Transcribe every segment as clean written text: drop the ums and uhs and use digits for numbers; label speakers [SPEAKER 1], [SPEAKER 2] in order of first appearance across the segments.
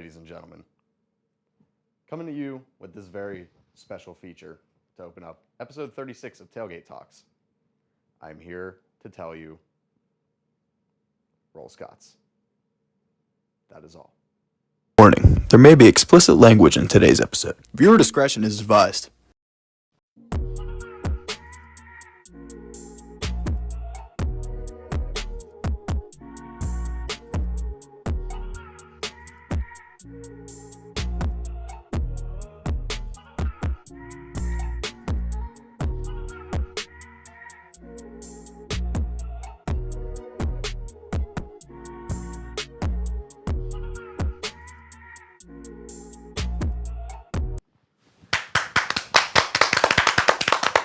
[SPEAKER 1] ladies and gentlemen, coming to you with this very special feature to open up episode 36 of Tailgate Talks. I'm here to tell you, roll Scots. That is all.
[SPEAKER 2] Warning, there may be explicit language in today's episode. Viewer discretion is advised.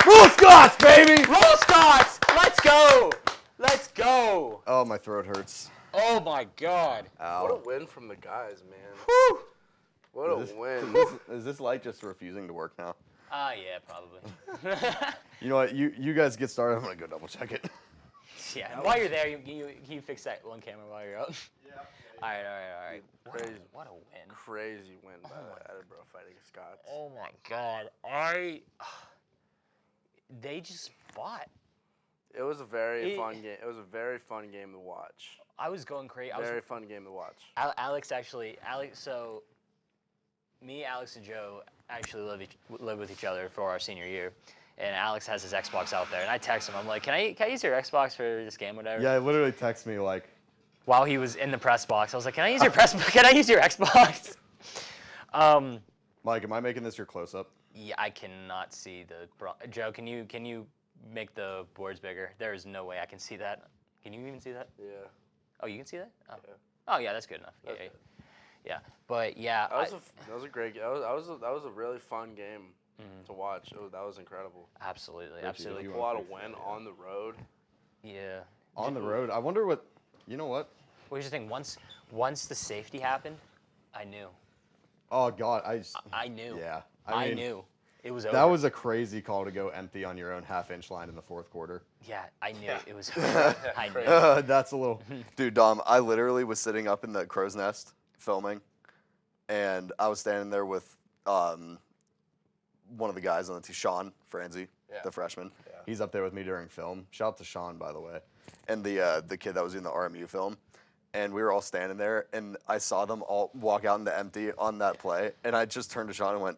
[SPEAKER 1] Roll Scots, baby!
[SPEAKER 3] Roll Scots! Let's go! Let's go!
[SPEAKER 1] Oh, my throat hurts.
[SPEAKER 3] Oh my God!
[SPEAKER 1] Ow.
[SPEAKER 4] What a win from the guys, man.
[SPEAKER 3] Whew!
[SPEAKER 4] What a win.
[SPEAKER 1] Is this light just refusing to work now?
[SPEAKER 3] Yeah, probably.
[SPEAKER 1] You know what? You guys get started. I'm going to go double check it.
[SPEAKER 3] Yeah, while you're there, you fix that one camera while you're out. Yeah. All right.
[SPEAKER 4] Crazy.
[SPEAKER 3] What a win.
[SPEAKER 4] Crazy win by the Edinboro Fighting Scots.
[SPEAKER 3] Oh my God. They just fought.
[SPEAKER 4] It was a very fun game. It was a very fun game to watch.
[SPEAKER 3] I was going crazy.
[SPEAKER 4] Very fun game to watch.
[SPEAKER 3] Alex, so me, Alex, and Joe actually live with each other for our senior year. And Alex has his Xbox out there. And I text him. I'm like, can I use your Xbox for this game, whatever?
[SPEAKER 1] Yeah, he literally texted me like,
[SPEAKER 3] while he was in the press box, I was like, can I use your Can I use your Xbox?
[SPEAKER 1] Mike, am I making this your close-up?
[SPEAKER 3] Yeah, I cannot see the. Joe, can you make the boards bigger? There is no way I can see that. Can you even see that?
[SPEAKER 4] Yeah.
[SPEAKER 3] Oh, you can see that? Oh,
[SPEAKER 4] Yeah.
[SPEAKER 3] Oh yeah, that's good enough.
[SPEAKER 4] That's
[SPEAKER 3] Yeah,
[SPEAKER 4] good.
[SPEAKER 3] yeah. But yeah,
[SPEAKER 4] That was a great game. That was a really fun game to watch. That was incredible.
[SPEAKER 3] absolutely.
[SPEAKER 1] you
[SPEAKER 4] Pull out a win on the road.
[SPEAKER 3] Yeah.
[SPEAKER 1] On the road. I wonder what, you know what?
[SPEAKER 3] What was your thing? Once the safety happened, I knew.
[SPEAKER 1] Oh, God.
[SPEAKER 3] I knew.
[SPEAKER 1] Yeah.
[SPEAKER 3] I
[SPEAKER 1] mean,
[SPEAKER 3] knew. It was over.
[SPEAKER 1] That was a crazy call to go empty on your own half-inch line in the fourth quarter.
[SPEAKER 3] Yeah, I knew it was. I knew.
[SPEAKER 1] That's a little... Dude, Dom, I literally was sitting up in the crow's nest filming, and I was standing there with one of the guys on the team, Sean Franzi, the freshman. Yeah. He's up there with me during film. Shout out to Sean, by the way. And the kid that was in the RMU film. And we were all standing there, and I saw them all walk out into empty on that play, and I just turned to Sean and went,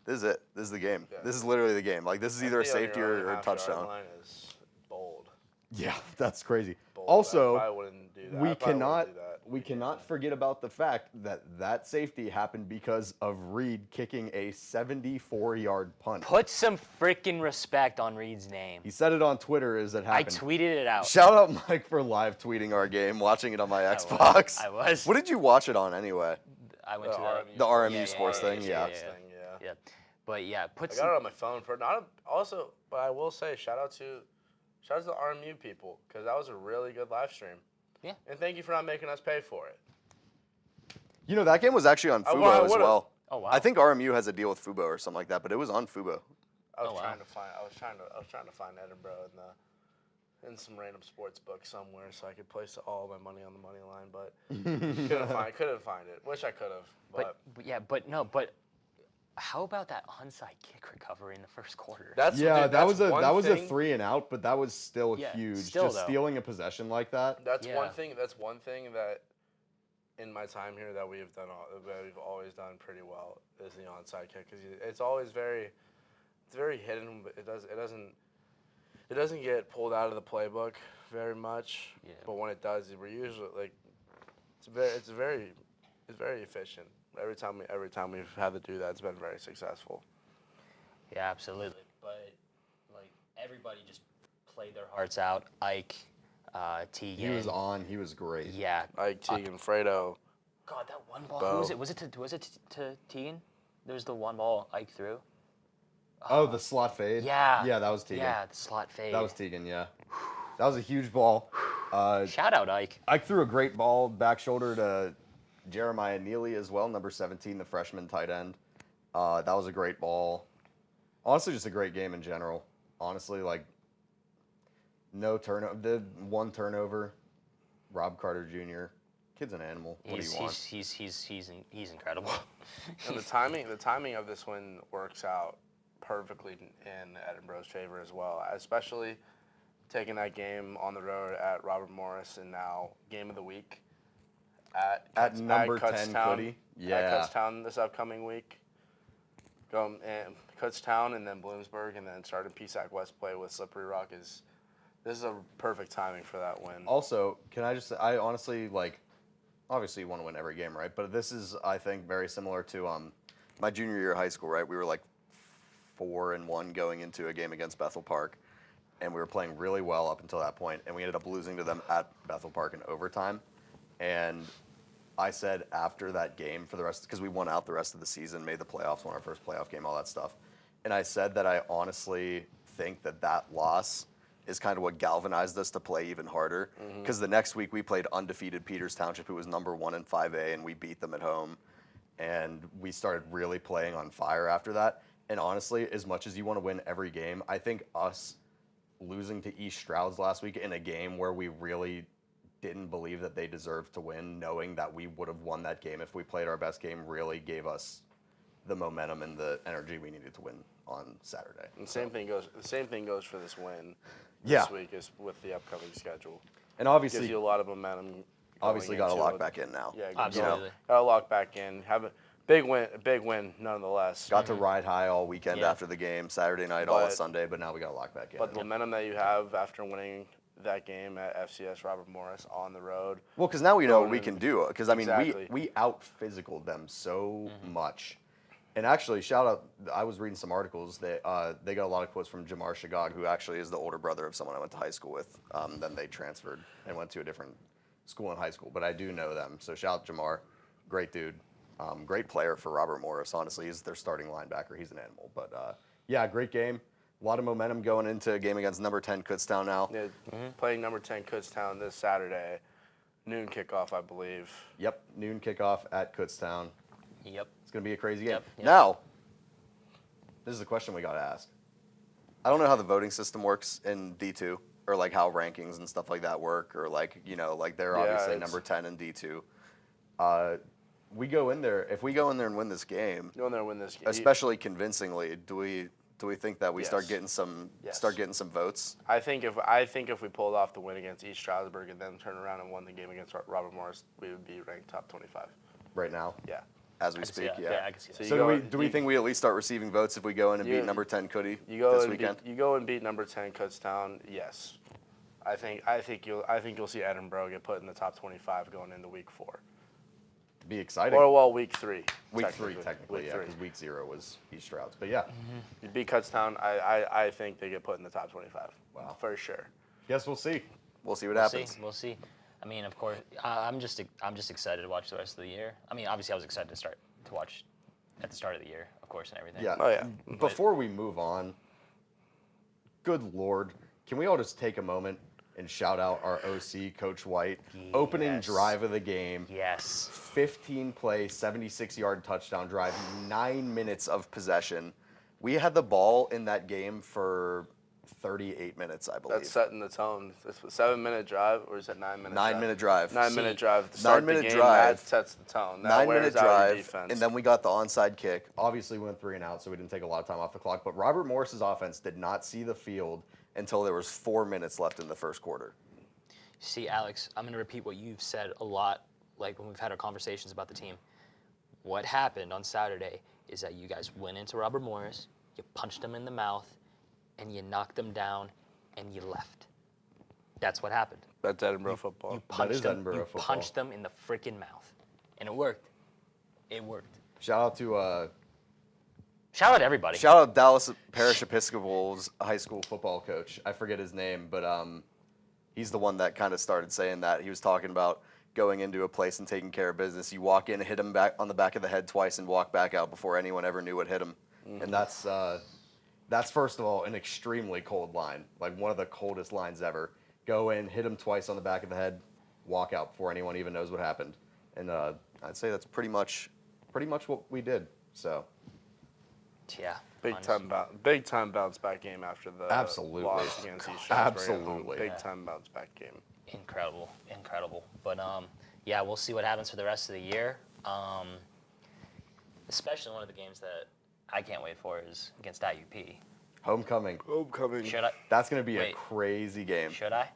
[SPEAKER 1] this is it. This is the game. Yeah. This is literally the game. Like, this is either a safety or a touchdown.
[SPEAKER 4] Line is bold.
[SPEAKER 1] Yeah, that's crazy.
[SPEAKER 4] Bold.
[SPEAKER 1] Also,
[SPEAKER 4] I wouldn't do that.
[SPEAKER 1] we cannot forget about the fact that safety happened because of Reed kicking a 74-yard punt.
[SPEAKER 3] Put some freaking respect on Reed's name.
[SPEAKER 1] He said it on Twitter as it happened.
[SPEAKER 3] I tweeted it out.
[SPEAKER 1] Shout out Mike for live tweeting our game, watching it on my Xbox.
[SPEAKER 3] I was.
[SPEAKER 1] What did you watch it on anyway?
[SPEAKER 3] I went to
[SPEAKER 1] the RMU Sports thing. Yeah.
[SPEAKER 3] But yeah,
[SPEAKER 4] I got it on my phone for but I will say shout out to the RMU people because that was a really good live stream.
[SPEAKER 3] Yeah.
[SPEAKER 4] And thank you for not making us pay for it.
[SPEAKER 1] You know, that game was actually on Fubo as well.
[SPEAKER 3] Oh wow.
[SPEAKER 1] I think RMU has a deal with Fubo or something like that, but it was on Fubo.
[SPEAKER 4] I was trying to find Edinboro in some random sports book somewhere so I could place all my money on the money line, but couldn't find it. Wish I could have.
[SPEAKER 3] But how about that onside kick recovery in the first quarter?
[SPEAKER 1] That was a 3 and out, but that was still huge.
[SPEAKER 3] Still,
[SPEAKER 1] just stealing a possession like that.
[SPEAKER 4] That's one thing. That's one thing that in my time here that we've always done pretty well is the onside kick because it's always very hidden, but it doesn't get pulled out of the playbook very much. Yeah. But when it does, we're usually like it's very efficient. Every time we've had to do that, it's been very successful.
[SPEAKER 3] Yeah, absolutely. But like everybody just played their hearts out. Ike, Tegan.
[SPEAKER 1] He was on. He was great.
[SPEAKER 3] Yeah.
[SPEAKER 4] Ike, Tegan, Fredo.
[SPEAKER 3] God, that one ball. Who was it? Was it to Tegan? There was the one ball Ike threw.
[SPEAKER 1] Oh, the slot fade?
[SPEAKER 3] Yeah.
[SPEAKER 1] Yeah, that was Tegan.
[SPEAKER 3] Yeah, the slot fade.
[SPEAKER 1] That was Tegan, yeah. That was a huge ball.
[SPEAKER 3] Shout out, Ike.
[SPEAKER 1] Ike threw a great ball back shoulder to Jeremiah Neely as well, number 17, the freshman tight end. That was a great ball. Honestly, just a great game in general. Honestly, like, no turnover. Did one turnover. Rob Carter Jr. Kid's an animal. What do you want?
[SPEAKER 3] He's incredible.
[SPEAKER 4] And the timing of this win works out perfectly in Edinboro's favor as well, especially taking that game on the road at Robert Morris and now game of the week
[SPEAKER 1] at number 10 Cuddy.
[SPEAKER 4] Yeah. At Kutztown this upcoming week. Go and Kutztown and then Bloomsburg and then starting PSAC West play with Slippery Rock this is a perfect timing for that win.
[SPEAKER 1] Also, can I just say, I honestly, like, obviously you want to win every game, right? But this is, I think, very similar to my junior year of high school, right? We were like 4-1 going into a game against Bethel Park, and we were playing really well up until that point, and we ended up losing to them at Bethel Park in overtime. And I said after that game for the rest, because we won out the rest of the season, made the playoffs, won our first playoff game, all that stuff. And I said that I honestly think that loss is kind of what galvanized us to play even harder. Because the next week we played undefeated Peters Township, who was number 1 in 5A, and we beat them at home. And we started really playing on fire after that. And honestly, as much as you want to win every game, I think us losing to East Strouds last week in a game where we really didn't believe that they deserved to win, knowing that we would have won that game if we played our best game, really gave us the momentum and the energy we needed to win on Saturday.
[SPEAKER 4] And the same thing goes for this win this week is with the upcoming schedule.
[SPEAKER 1] And obviously
[SPEAKER 4] gives you a lot of momentum.
[SPEAKER 1] Obviously got to lock back in now.
[SPEAKER 4] Yeah,
[SPEAKER 3] absolutely.
[SPEAKER 4] Got to lock back in. Have a big win nonetheless.
[SPEAKER 1] Got to ride high all weekend after the game, Saturday night, all Sunday, but now we got to lock back in.
[SPEAKER 4] But the momentum that you have after winning that game at FCS Robert Morris on the road.
[SPEAKER 1] Well, because now we know what we can do. Because, I mean,
[SPEAKER 4] Exactly.
[SPEAKER 1] we out-physicaled them so much. And actually, shout out, I was reading some articles. They got a lot of quotes from Jamar Shagag, who actually is the older brother of someone I went to high school with. Then they transferred and went to a different school in high school. But I do know them. So shout out Jamar. Great dude. Great player for Robert Morris. Honestly, he's their starting linebacker. He's an animal. But, yeah, great game. A lot of momentum going into a game against number 10 Kutztown now.
[SPEAKER 4] Yeah, playing number 10 Kutztown this Saturday. Noon kickoff, I believe.
[SPEAKER 1] Yep, noon kickoff at Kutztown.
[SPEAKER 3] Yep.
[SPEAKER 1] It's going to be a crazy game.
[SPEAKER 3] Yep.
[SPEAKER 1] Now, this is a question we got to ask. I don't know how the voting system works in D2, or like how rankings and stuff like that work, or like, you know, like they're obviously number 10 in D2. We go in there, if we go in there and win this game, especially convincingly, do we think that we start getting some votes?
[SPEAKER 4] I think if we pulled off the win against East Stroudsburg and then turned around and won the game against Robert Morris, we would be ranked top 25
[SPEAKER 1] right now.
[SPEAKER 4] Yeah,
[SPEAKER 1] as we speak.
[SPEAKER 3] I can see that.
[SPEAKER 1] So do we think we at least start receiving votes if we go in and beat number 10 Cuddy this weekend?
[SPEAKER 4] You go and beat number 10 Kutztown. Yes, I think you'll see Edinboro get put in the top 25 going into week 4.
[SPEAKER 1] Be exciting.
[SPEAKER 4] Well, week 3.
[SPEAKER 1] Week 3, technically, yeah, because week 0 was East Strouds. But yeah.
[SPEAKER 4] You beat Kutztown, I think they get put in the top 25.
[SPEAKER 1] Wow.
[SPEAKER 4] For sure.
[SPEAKER 1] Guess we'll see. We'll see what happens.
[SPEAKER 3] We'll see. I mean, of course, I'm just excited to watch the rest of the year. I mean, obviously, I was excited to watch at the start of the year, of course, and everything.
[SPEAKER 1] Yeah.
[SPEAKER 4] Oh, yeah.
[SPEAKER 1] Before we move on, good Lord, can we all just take a moment and shout out our OC, Coach White, opening drive of the game.
[SPEAKER 3] Yes.
[SPEAKER 1] 15-play, 76-yard touchdown drive, 9 minutes of possession. We had the ball in that game for 38 minutes, I believe.
[SPEAKER 4] That's setting the tone. It's a 7-minute drive, or is it 9-minute?
[SPEAKER 1] 9-minute drive.
[SPEAKER 4] 9-minute drive. To start
[SPEAKER 1] 9-minute
[SPEAKER 4] the game,
[SPEAKER 1] drive.
[SPEAKER 4] That sets the tone. That
[SPEAKER 1] 9-minute
[SPEAKER 4] wears out your
[SPEAKER 1] drive,
[SPEAKER 4] defense.
[SPEAKER 1] and then we got the onside kick. Obviously, we went 3 and out, so we didn't take a lot of time off the clock. But Robert Morris's offense did not see the field until there was 4 minutes left in the first quarter.
[SPEAKER 3] See, Alex, I'm going to repeat what you've said a lot, like when we've had our conversations about the team. What happened on Saturday is that you guys went into Robert Morris, you punched him in the mouth, and you knocked him down, and you left. That's what happened.
[SPEAKER 4] That's Edinboro football.
[SPEAKER 3] You punched them.
[SPEAKER 1] Edinboro
[SPEAKER 3] You
[SPEAKER 1] football.
[SPEAKER 3] punched them in the freaking mouth, and it worked. It worked.
[SPEAKER 1] Shout out to
[SPEAKER 3] Shout out to everybody.
[SPEAKER 1] Shout out Dallas Parish Episcopal's high school football coach. I forget his name, but he's the one that kind of started saying that. He was talking about going into a place and taking care of business. You walk in, hit him back on the back of the head twice, and walk back out before anyone ever knew what hit him. Mm-hmm. And that's first of all an extremely cold line, like one of the coldest lines ever. Go in, hit him twice on the back of the head, walk out before anyone even knows what happened. And I'd say that's pretty much what we did. So.
[SPEAKER 3] Yeah.
[SPEAKER 4] Big time bounce back game after the loss against East Stroudsburg.
[SPEAKER 1] Absolutely.
[SPEAKER 4] Big time bounce back game.
[SPEAKER 3] Incredible. But yeah, we'll see what happens for the rest of the year. Especially one of the games that I can't wait for is against IUP.
[SPEAKER 1] Homecoming.
[SPEAKER 3] Should I?
[SPEAKER 1] That's going to be a
[SPEAKER 3] Wait.
[SPEAKER 1] crazy game.
[SPEAKER 3] Should I?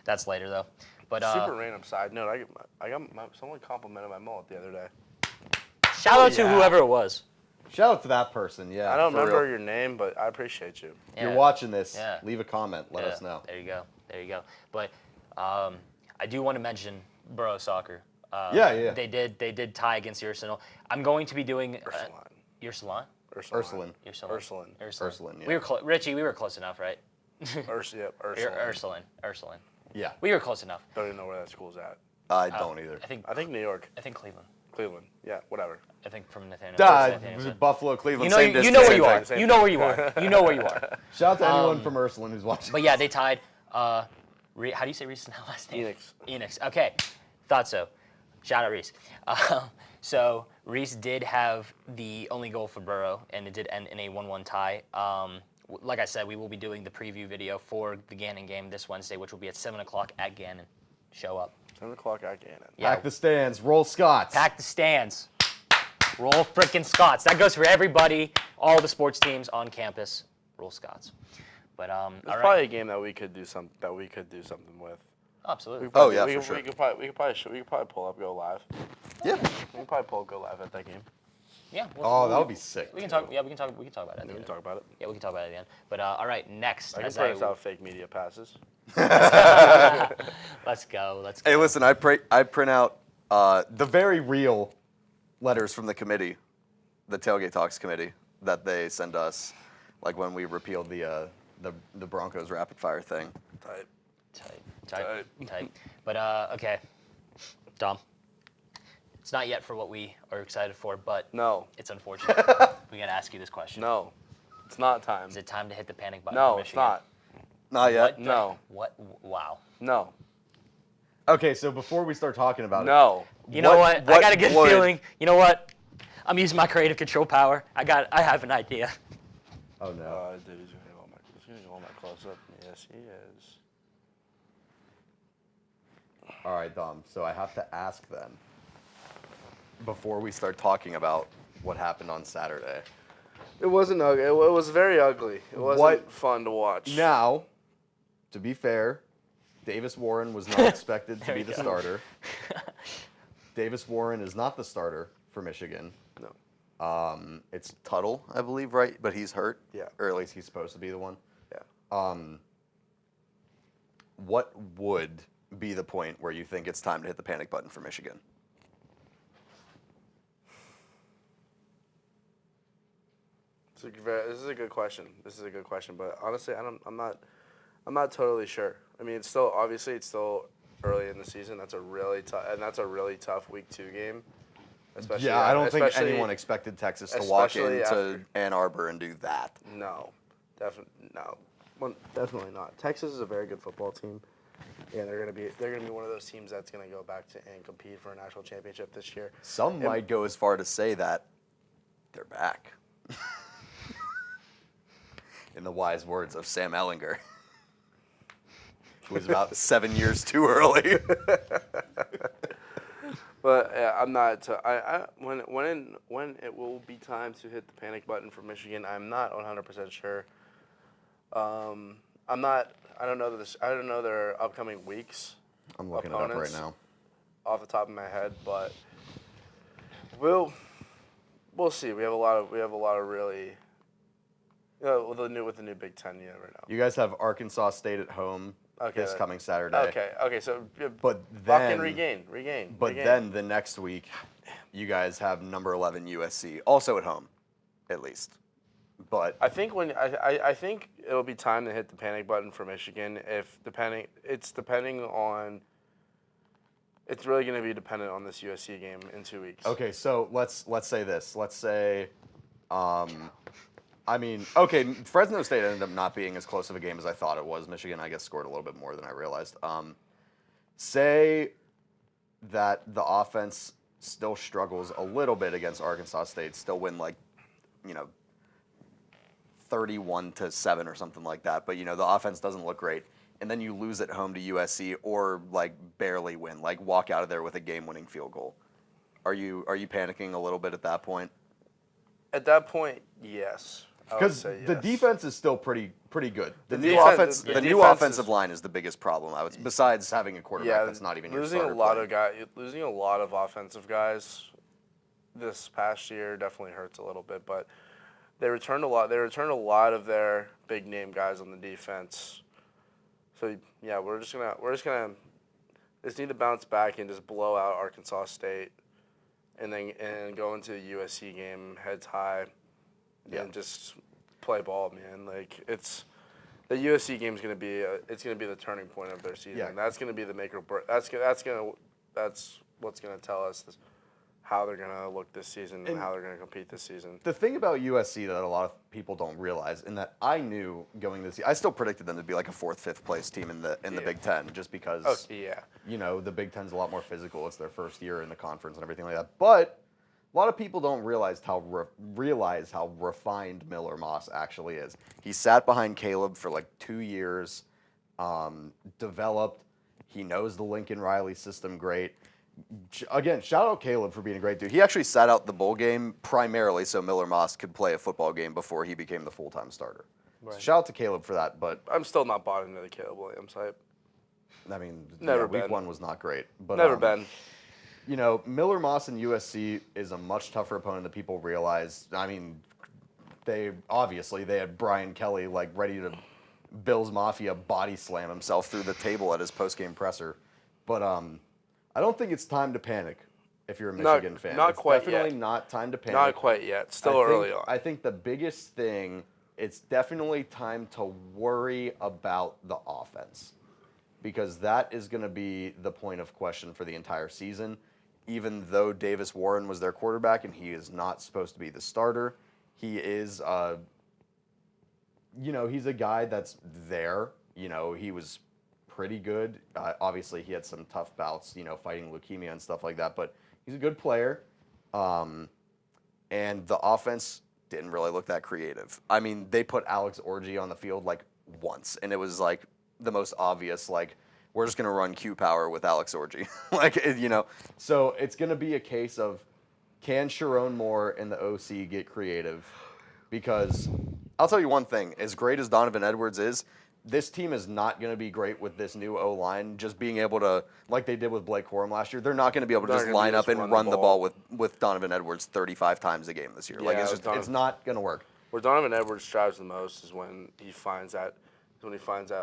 [SPEAKER 3] That's later though. But
[SPEAKER 4] Super random side note. I got someone complimented my mullet the other day.
[SPEAKER 3] shout out to whoever it was.
[SPEAKER 1] Shout out to that person, yeah.
[SPEAKER 4] I don't
[SPEAKER 1] for
[SPEAKER 4] remember
[SPEAKER 1] real.
[SPEAKER 4] your name, but I appreciate you.
[SPEAKER 1] If you're watching this,
[SPEAKER 3] Yeah.
[SPEAKER 1] leave a comment. Let us know.
[SPEAKER 3] There you go. There you go. But I do want to mention Boro Soccer.
[SPEAKER 1] Yeah.
[SPEAKER 3] They did tie against Ursinal. I'm going to be doing
[SPEAKER 4] Ursuline.
[SPEAKER 3] Ursuline.
[SPEAKER 4] Ursuline.
[SPEAKER 1] Ursuline, yeah.
[SPEAKER 3] We were Richie. We were close enough, right?
[SPEAKER 4] Ursuline.
[SPEAKER 3] Ursuline.
[SPEAKER 1] Yeah.
[SPEAKER 3] We were close enough.
[SPEAKER 4] Don't even know where that school's at.
[SPEAKER 1] I don't either.
[SPEAKER 4] I think New York.
[SPEAKER 3] I think Cleveland.
[SPEAKER 4] Cleveland. Yeah, whatever.
[SPEAKER 3] I think from Nathaniel.
[SPEAKER 1] Buffalo, Cleveland,
[SPEAKER 3] You know,
[SPEAKER 1] same
[SPEAKER 3] you
[SPEAKER 1] distance.
[SPEAKER 3] know where
[SPEAKER 1] same
[SPEAKER 3] you are.
[SPEAKER 1] thing.
[SPEAKER 3] You know where you are. You know where you are.
[SPEAKER 1] Shout out to anyone from Ursuline who's watching.
[SPEAKER 3] But yeah, they tied. How do you say Reese's last name? Enix. Okay, thought so. Shout out Reese. So Reese did have the only goal for Boro, and it did end in a 1-1 tie. Like I said, we will be doing the preview video for the Gannon game this Wednesday, which will be at 7 o'clock at Gannon. Show up.
[SPEAKER 4] 7 o'clock at Gannon.
[SPEAKER 3] Yeah.
[SPEAKER 1] Pack the stands. Roll Scots.
[SPEAKER 3] Pack the stands. Roll frickin' Scots. That goes for everybody, all the sports teams on campus. Roll Scots. But
[SPEAKER 4] It's
[SPEAKER 3] all right.
[SPEAKER 4] probably a game that we could do something with.
[SPEAKER 3] Absolutely.
[SPEAKER 1] Oh, yeah,
[SPEAKER 4] we
[SPEAKER 1] for sure.
[SPEAKER 4] We could probably pull up, go live.
[SPEAKER 1] Yeah.
[SPEAKER 4] We could probably go live at that game.
[SPEAKER 3] Yeah.
[SPEAKER 1] That would be sick.
[SPEAKER 3] We can talk. Yeah, we can talk about it. At the
[SPEAKER 4] We can
[SPEAKER 3] end.
[SPEAKER 4] talk about it.
[SPEAKER 3] Yeah, we can talk about it at the end. But all right, next.
[SPEAKER 4] I can
[SPEAKER 3] as
[SPEAKER 4] print us out fake media passes.
[SPEAKER 3] Let's go.
[SPEAKER 1] Hey, listen, I print out the very real letters from the committee, the Tailgate Talks committee, that they send us, like when we repealed the Broncos rapid fire thing.
[SPEAKER 3] Tight. But okay, Dom. It's not yet for what we are excited for, but
[SPEAKER 4] No.
[SPEAKER 3] it's unfortunate. We gotta ask you this question.
[SPEAKER 4] No. It's not time.
[SPEAKER 3] Is it time to hit the panic button?
[SPEAKER 4] No,
[SPEAKER 3] for
[SPEAKER 4] it's
[SPEAKER 3] Michigan?
[SPEAKER 4] not.
[SPEAKER 1] Not yet.
[SPEAKER 4] No.
[SPEAKER 3] What? Wow.
[SPEAKER 4] No.
[SPEAKER 1] Okay, so before we start talking about it,
[SPEAKER 4] No.
[SPEAKER 3] You know what? I got a good
[SPEAKER 1] would-
[SPEAKER 3] feeling. You know what? I'm using my creative control power. I have an idea.
[SPEAKER 1] Oh no.
[SPEAKER 4] Dude, he's gonna go all my close up. Yes, he is.
[SPEAKER 1] All right, Dom. So I have to ask then, before we start talking about what happened on Saturday.
[SPEAKER 4] It wasn't ugly. It was very ugly. It wasn't fun to watch.
[SPEAKER 1] Now, to be fair, Davis Warren was not expected to be the starter. Davis Warren is not the starter for Michigan.
[SPEAKER 4] No.
[SPEAKER 1] It's Tuttle, I believe, right? But he's hurt.
[SPEAKER 4] Yeah.
[SPEAKER 1] Or at least he's supposed to be the one.
[SPEAKER 4] Yeah.
[SPEAKER 1] What would be the point where you think it's time to hit the panic button for Michigan?
[SPEAKER 4] This is a good question. But honestly, I'm not totally sure. I mean, it's still early in the season. That's a really tough week 2 game. Especially,
[SPEAKER 1] I don't think anyone expected Texas to walk into Ann Arbor and do that.
[SPEAKER 4] No, definitely no. Well, definitely not. Texas is a very good football team. Yeah, they're gonna be one of those teams that's gonna go back to and compete for a national championship this year.
[SPEAKER 1] Some might go as far to say that they're back. In the wise words of Sam Ellinger, who was about 7 years too early.
[SPEAKER 4] But I'm not. When it will be time to hit the panic button for Michigan, I'm not 100% sure. I'm not. I don't know their upcoming weeks.
[SPEAKER 1] I'm looking it up right now.
[SPEAKER 4] Off the top of my head, but we'll see. We have a lot of really. With the new Big Ten right now.
[SPEAKER 1] You guys have Arkansas State at home this coming Saturday.
[SPEAKER 4] Okay. So,
[SPEAKER 1] but
[SPEAKER 4] Buck
[SPEAKER 1] then
[SPEAKER 4] and regain.
[SPEAKER 1] But then the next week, you guys have number 11 USC also at home, at least. But
[SPEAKER 4] I think I think it'll be time to hit the panic button for Michigan. It's really going to be dependent on this USC game in 2 weeks.
[SPEAKER 1] okay, so let's say this. Let's say, Fresno State ended up not being as close of a game as I thought it was. Michigan, I guess, scored a little bit more than I realized. Say that the offense still struggles a little bit against Arkansas State, still win 31-7 or something like that. But the offense doesn't look great. and then you lose at home to USC or like barely win, like walk out of there with a game-winning field goal. Are you panicking a little bit at that point?
[SPEAKER 4] At that point, yes.
[SPEAKER 1] Because the defense is still pretty good. The new
[SPEAKER 4] defense
[SPEAKER 1] offensive line is the biggest problem. Besides having a quarterback that's not even your starter.
[SPEAKER 4] Losing a lot of offensive guys this past year definitely hurts a little bit, but they returned a lot. They returned a lot of their big name guys on the defense. So yeah, we're just gonna need to bounce back and just blow out Arkansas State, and go into the USC game heads high.
[SPEAKER 1] Yeah.
[SPEAKER 4] And just play ball, man. Like the USC game's gonna be the turning point of their season.
[SPEAKER 1] Yeah.
[SPEAKER 4] That's gonna be the make or break. That's what's gonna tell us how they're gonna look this season and how they're gonna compete this season.
[SPEAKER 1] The thing about USC that a lot of people don't realize, and that I knew going this year, I still predicted them to be like a 4th, 5th place team in the Big Ten, just because the Big Ten's a lot more physical. It's their first year in the conference and everything like that. But a lot of people don't realize how refined Miller Moss actually is. He sat behind Caleb for like 2 years, developed. He knows the Lincoln Riley system great. Again, shout out Caleb for being a great dude. He actually sat out the bowl game primarily so Miller Moss could play a football game before he became the full-time starter. Right. So shout out to Caleb for that. But
[SPEAKER 4] I'm still not bought into the Caleb Williams hype.
[SPEAKER 1] I mean,
[SPEAKER 4] week
[SPEAKER 1] 1 was not great. But
[SPEAKER 4] never been.
[SPEAKER 1] Miller Moss and USC is a much tougher opponent than people realize. I mean, they had Brian Kelly like ready to Bills Mafia body slam himself through the table at his post-game presser. But I don't think it's time to panic if you're a Michigan fan.
[SPEAKER 4] Not quite yet.
[SPEAKER 1] Definitely not time to panic.
[SPEAKER 4] Not quite yet. Still early on.
[SPEAKER 1] I think the biggest thing, it's definitely time to worry about the offense, because that is going to be the point of question for the entire season. Even though Davis Warren was their quarterback and he is not supposed to be the starter, he is, he's a guy that's there. He was pretty good. Obviously, he had some tough bouts, fighting leukemia and stuff like that, but he's a good player. And the offense didn't really look that creative. I mean, they put Alex Orji on the field like once, and it was like the most obvious, like, we're just going to run Q power with Alex Orji. So it's going to be a case of, can Sharon Moore and the OC get creative? Because I'll tell you one thing, as great as Donovan Edwards is, this team is not going to be great with this new O-line just being able to, like they did with Blake Corum last year, they're not going to be able to just line up and run the ball with Donovan Edwards 35 times a game this year.
[SPEAKER 4] Yeah,
[SPEAKER 1] it's not going to work.
[SPEAKER 4] Where Donovan Edwards strives the most is when he finds that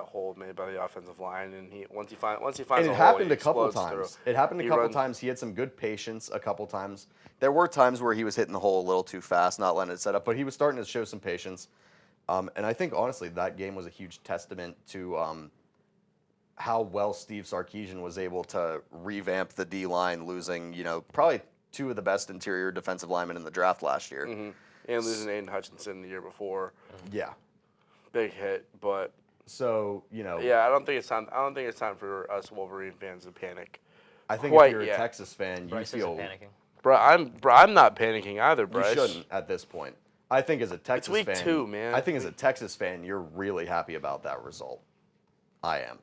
[SPEAKER 4] hole made by the offensive line, and once he finds a hole,
[SPEAKER 1] it happened
[SPEAKER 4] he
[SPEAKER 1] a couple
[SPEAKER 4] explodes
[SPEAKER 1] times.
[SPEAKER 4] through.
[SPEAKER 1] It happened a couple times. He had some good patience a couple times. There were times where he was hitting the hole a little too fast, not letting it set up, but he was starting to show some patience. And I think, honestly, that game was a huge testament to how well Steve Sarkisian was able to revamp the D-line, losing, probably 2 of the best interior defensive linemen in the draft last year.
[SPEAKER 4] Mm-hmm. And losing Aiden Hutchinson the year before.
[SPEAKER 1] Yeah.
[SPEAKER 4] Big hit, but...
[SPEAKER 1] So,
[SPEAKER 4] Yeah, I don't think it's time for us Wolverine fans to panic.
[SPEAKER 1] I think if you're a Texas fan, you feel...
[SPEAKER 3] panicking.
[SPEAKER 4] Bro, I'm not panicking either, Bryce.
[SPEAKER 1] You shouldn't at this point. I think as a Texas fan...
[SPEAKER 4] It's week 2, man.
[SPEAKER 1] I think as a Texas fan, you're really happy about that result. I am.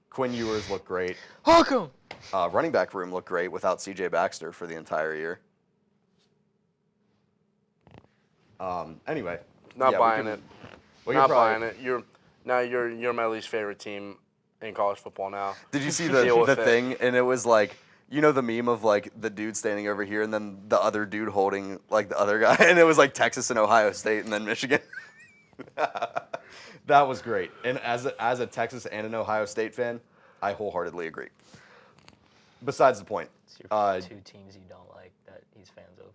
[SPEAKER 1] Quinn Ewers looked great.
[SPEAKER 3] Welcome!
[SPEAKER 1] Running back room looked great without C.J. Baxter for the entire year. Anyway.
[SPEAKER 4] Not buying it. Not buying it. You're my least favorite team in college football now.
[SPEAKER 1] Did you see the thing? And it was like, the meme of like the dude standing over here and then the other dude holding like the other guy, and it was like Texas and Ohio State and then Michigan. That was great. And as a Texas and an Ohio State fan, I wholeheartedly agree. Besides the point.
[SPEAKER 3] It's your 2 teams you don't like that he's fans of.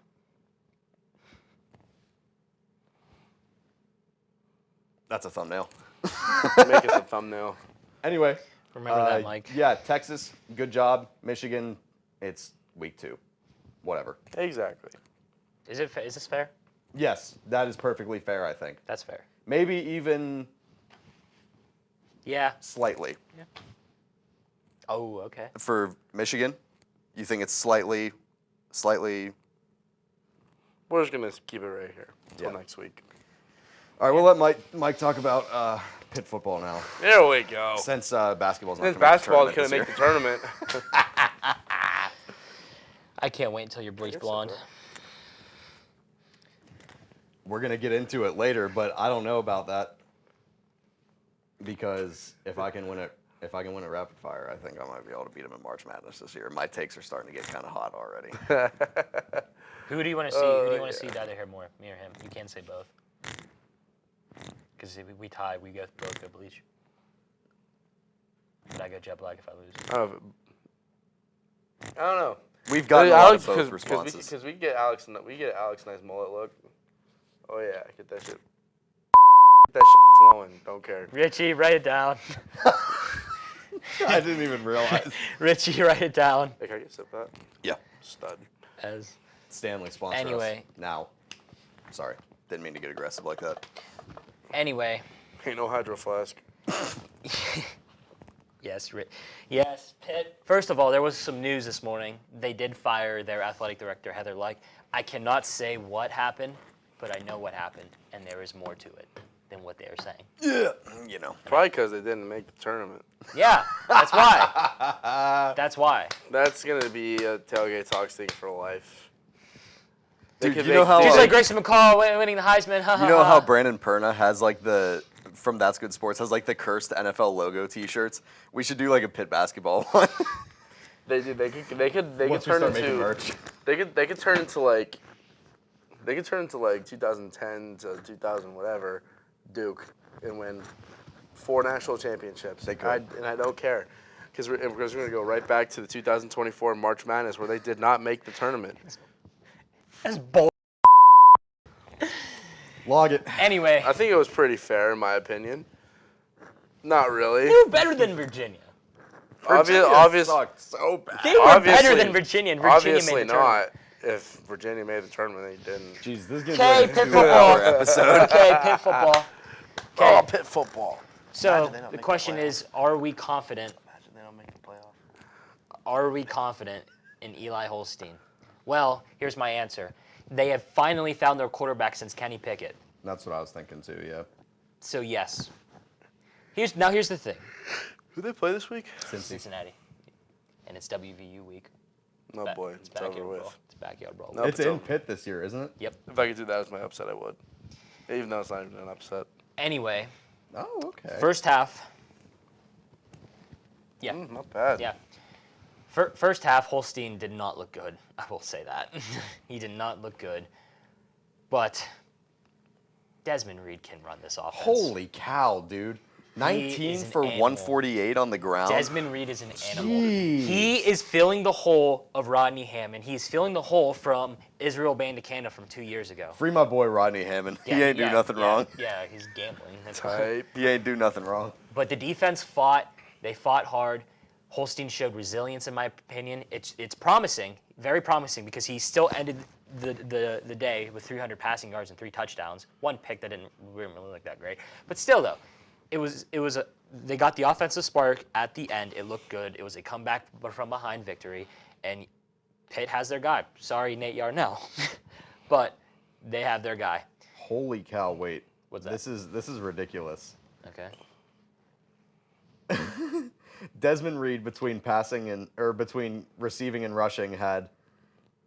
[SPEAKER 1] That's a thumbnail.
[SPEAKER 4] Make it a thumbnail.
[SPEAKER 1] Anyway.
[SPEAKER 3] Remember that, Mike.
[SPEAKER 1] Yeah, Texas, good job. Michigan, it's week 2. Whatever.
[SPEAKER 4] Exactly.
[SPEAKER 3] Is this fair?
[SPEAKER 1] Yes, that is perfectly fair, I think.
[SPEAKER 3] That's fair.
[SPEAKER 1] Maybe even...
[SPEAKER 3] Yeah.
[SPEAKER 1] Slightly.
[SPEAKER 3] Yeah. Oh, okay.
[SPEAKER 1] For Michigan, you think it's slightly...
[SPEAKER 4] We're just going to keep it right here until next week.
[SPEAKER 1] All right, we'll let Mike talk about Pitt football now.
[SPEAKER 4] There we go.
[SPEAKER 1] Since basketball's not
[SPEAKER 4] Since
[SPEAKER 1] gonna make the
[SPEAKER 4] basketball
[SPEAKER 1] tournament
[SPEAKER 4] couldn't
[SPEAKER 1] this
[SPEAKER 4] make
[SPEAKER 1] year.
[SPEAKER 4] the tournament.
[SPEAKER 3] I can't wait until you're bleach blonde.
[SPEAKER 1] We're gonna get into it later, but I don't know about that because if I can win it rapid fire, I think I might be able to beat him in March Madness this year. My takes are starting to get kind of hot already.
[SPEAKER 3] Who do you want to see? Who do you want to see either here more, me or him? You can't say both. Because if we tie, we both go bleach. But I go jet black if I lose.
[SPEAKER 4] I don't know.
[SPEAKER 1] We've gotten a lot of both
[SPEAKER 4] Because
[SPEAKER 1] responses.
[SPEAKER 4] we get Alex a nice mullet look. Oh yeah, get that shit. Get that shit flowing. Don't care.
[SPEAKER 3] Richie, write it down.
[SPEAKER 1] I didn't even realize.
[SPEAKER 3] Richie, write it down.
[SPEAKER 4] Hey, can I get a sip of that?
[SPEAKER 1] Yeah.
[SPEAKER 4] Stud.
[SPEAKER 3] As
[SPEAKER 1] Stanley sponsor
[SPEAKER 3] Anyway.
[SPEAKER 1] us now. Sorry, didn't mean to get aggressive like that.
[SPEAKER 3] Anyway.
[SPEAKER 4] Ain't no hydro flask.
[SPEAKER 3] Yes, Pitt. First of all, there was some news this morning. They did fire their athletic director, Heather Lyke. I cannot say what happened, but I know what happened, and there is more to it than what they are saying.
[SPEAKER 1] Yeah. You know.
[SPEAKER 4] Probably because they didn't make the tournament.
[SPEAKER 3] Yeah, that's why. That's why.
[SPEAKER 4] That's gonna be a tailgate talks thing for life.
[SPEAKER 1] Dude, you know how
[SPEAKER 3] Just like Grayson McCall winning the Heisman.
[SPEAKER 1] you know how Brandon Perna has like the from That's Good Sports has like the cursed NFL logo T-shirts. We should do like a Pitt basketball one.
[SPEAKER 4] They could
[SPEAKER 1] Once we
[SPEAKER 4] turn
[SPEAKER 1] start making
[SPEAKER 4] into
[SPEAKER 1] merch.
[SPEAKER 4] they could turn into like 2010 to 2000 whatever Duke and win 4 national championships.
[SPEAKER 1] They could.
[SPEAKER 4] I don't care because we're gonna go right back to the 2024 March Madness where they did not make the tournament.
[SPEAKER 3] That's bull.
[SPEAKER 1] Log it.
[SPEAKER 3] Anyway,
[SPEAKER 4] I think it was pretty fair in my opinion. Not really.
[SPEAKER 3] they were better than Virginia.
[SPEAKER 4] Obvious.
[SPEAKER 1] Sucked so bad.
[SPEAKER 3] They were better than Virginia, and Virginia
[SPEAKER 4] Obviously
[SPEAKER 3] made the tournament.
[SPEAKER 4] not. If Virginia made the tournament, they didn't.
[SPEAKER 1] Jeez, this is gonna
[SPEAKER 3] Okay,
[SPEAKER 1] be a
[SPEAKER 3] Pitt
[SPEAKER 1] 2-hour
[SPEAKER 3] football.
[SPEAKER 1] episode.
[SPEAKER 3] Okay, Pitt football.
[SPEAKER 4] Oh,
[SPEAKER 3] Okay,
[SPEAKER 4] Pitt football.
[SPEAKER 3] so
[SPEAKER 4] Imagine they don't
[SPEAKER 3] the
[SPEAKER 4] make the
[SPEAKER 3] question
[SPEAKER 4] playoffs.
[SPEAKER 3] is, are we confident?
[SPEAKER 4] Imagine they don't make the playoff.
[SPEAKER 3] Are we confident in Eli Holstein? Well, here's my answer. They have finally found their quarterback since Kenny Pickett.
[SPEAKER 1] That's what I was thinking too. Yeah.
[SPEAKER 3] So yes. Here's the thing.
[SPEAKER 4] Who they play this week?
[SPEAKER 3] Cincinnati, and it's WVU week.
[SPEAKER 4] Oh boy, it's over
[SPEAKER 3] backyard
[SPEAKER 4] with.
[SPEAKER 3] brawl. It's backyard brawl.
[SPEAKER 4] Nope,
[SPEAKER 1] It's in Pitt this year, isn't it?
[SPEAKER 3] Yep.
[SPEAKER 4] If I could do that as my upset, I would. Even though it's not even an upset.
[SPEAKER 3] Anyway,
[SPEAKER 1] Oh, okay.
[SPEAKER 3] first half. Yeah.
[SPEAKER 4] Not bad.
[SPEAKER 3] Yeah. First half, Holstein did not look good. I will say that. He did not look good. But Desmond Reed can run this offense.
[SPEAKER 1] Holy cow, dude. 19
[SPEAKER 3] is an
[SPEAKER 1] for
[SPEAKER 3] animal.
[SPEAKER 1] 148 on the ground.
[SPEAKER 3] Desmond Reed is an animal.
[SPEAKER 1] Jeez.
[SPEAKER 3] He is filling the hole of Rodney Hammond. He's filling the hole from Israel Bandicana from 2 years ago.
[SPEAKER 1] Free my boy Rodney Hammond. He ain't do nothing wrong.
[SPEAKER 3] Yeah, he's gambling. That's
[SPEAKER 4] Type.
[SPEAKER 1] He ain't do nothing wrong.
[SPEAKER 3] But the defense fought. They fought hard. Holstein showed resilience, in my opinion. It's promising, very promising, because he still ended the day with 300 passing yards and 3 touchdowns. One pick that didn't really look that great. But still, though, they got the offensive spark at the end. It looked good. It was a comeback from behind victory, and Pitt has their guy. Sorry, Nate Yarnell, but they have their guy.
[SPEAKER 1] Holy cow, wait.
[SPEAKER 3] What's that?
[SPEAKER 1] This is ridiculous.
[SPEAKER 3] Okay.
[SPEAKER 1] Desmond Reed between receiving and rushing had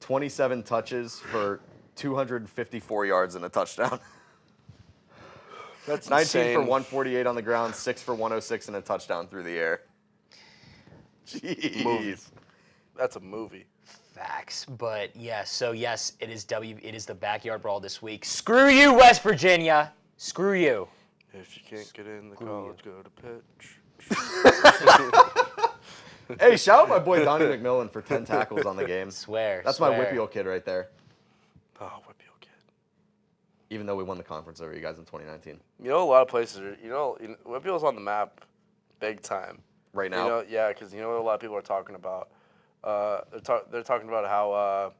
[SPEAKER 1] 27 touches for 254 yards and a touchdown.
[SPEAKER 4] That's
[SPEAKER 1] 19
[SPEAKER 4] insane.
[SPEAKER 1] for 148 on the ground, 6 for 106 and a touchdown through the air. Jeez.
[SPEAKER 4] Movie. That's a movie.
[SPEAKER 3] Facts, but yes. So yes, it is the backyard brawl this week. Screw you, West Virginia. Screw you.
[SPEAKER 4] If you can't get in the college, go to Pitt.
[SPEAKER 1] Hey, shout out my boy Donnie McMillan for 10 tackles on the game.
[SPEAKER 3] Swear.
[SPEAKER 1] That's my Whippeal kid right there.
[SPEAKER 4] Oh, Whippeal kid.
[SPEAKER 1] Even though we won the conference over you guys in 2019.
[SPEAKER 4] You know, a lot of places are, Whippeal's on the map big time.
[SPEAKER 1] Right now?
[SPEAKER 4] Yeah, because you know what a lot of people are talking about? They're talking about how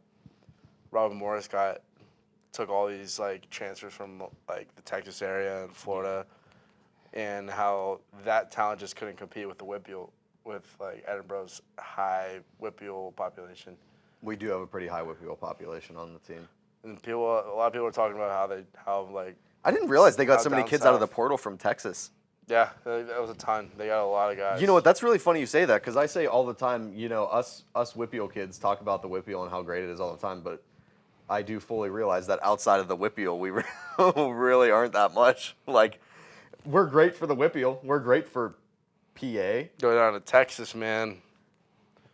[SPEAKER 4] Robert Morris took all these like transfers from like the Texas area and Florida, and how that talent just couldn't compete with the Whippeal, with like Edinboro's high Whippeal population.
[SPEAKER 1] We do have a pretty high Whippeal population on the team.
[SPEAKER 4] And a lot of people are talking about how
[SPEAKER 1] I didn't realize they got
[SPEAKER 4] Out
[SPEAKER 1] so many
[SPEAKER 4] down
[SPEAKER 1] kids out of the
[SPEAKER 4] south.
[SPEAKER 1] portal from Texas.
[SPEAKER 4] Yeah, that was a ton. They got a lot of guys.
[SPEAKER 1] You know what? That's really funny you say that because I say all the time, us Whippeal kids talk about the Whippeal and how great it is all the time, but I do fully realize that outside of the Whippeal, we really aren't that much. Like, we're great for the Whippeal. We're great for PA.
[SPEAKER 4] Go down to Texas, man.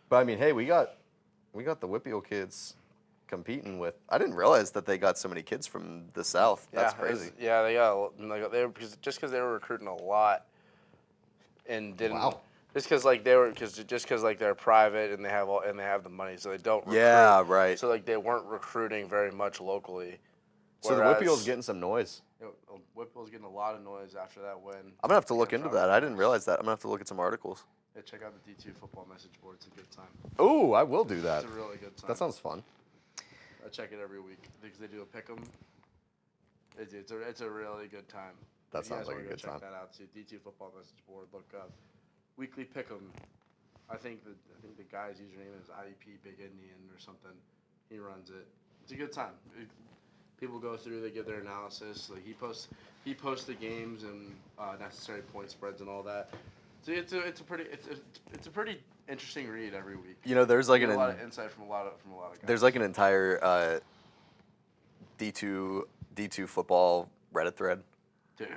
[SPEAKER 1] But I mean, hey, we got the Whippeal kids competing with. I didn't realize that they got so many kids from the South. That's crazy.
[SPEAKER 4] They got they were just because they were recruiting a lot, and didn't.
[SPEAKER 1] Wow.
[SPEAKER 4] Just because they're private and they have the money, so they don't recruit.
[SPEAKER 1] Yeah, right.
[SPEAKER 4] So like they weren't recruiting very much locally.
[SPEAKER 1] So the Whippeal's getting some noise.
[SPEAKER 4] Whipple's getting a lot of noise after that win.
[SPEAKER 1] I'm gonna have to look into that. I didn't realize that. I'm gonna have to look at some articles.
[SPEAKER 4] Yeah, check out the D2 football message board. It's a good time.
[SPEAKER 1] Oh, I will do that.
[SPEAKER 4] It's a really good time.
[SPEAKER 1] That sounds fun.
[SPEAKER 4] I check it every week because they do a pick 'em. It's a really good time.
[SPEAKER 1] That sounds like a good time.
[SPEAKER 4] Check that out too. D2 football message board. Look up weekly pick 'em. I think the guy's username is IEP Big Indian or something. He runs it. It's a good time. People go through. They give their analysis. Like he posts the games and necessary point spreads and all that. So it's a pretty interesting read every week.
[SPEAKER 1] There's like
[SPEAKER 4] a lot of insight from a lot of guys.
[SPEAKER 1] There's like an entire D2 football Reddit thread.
[SPEAKER 4] Dude,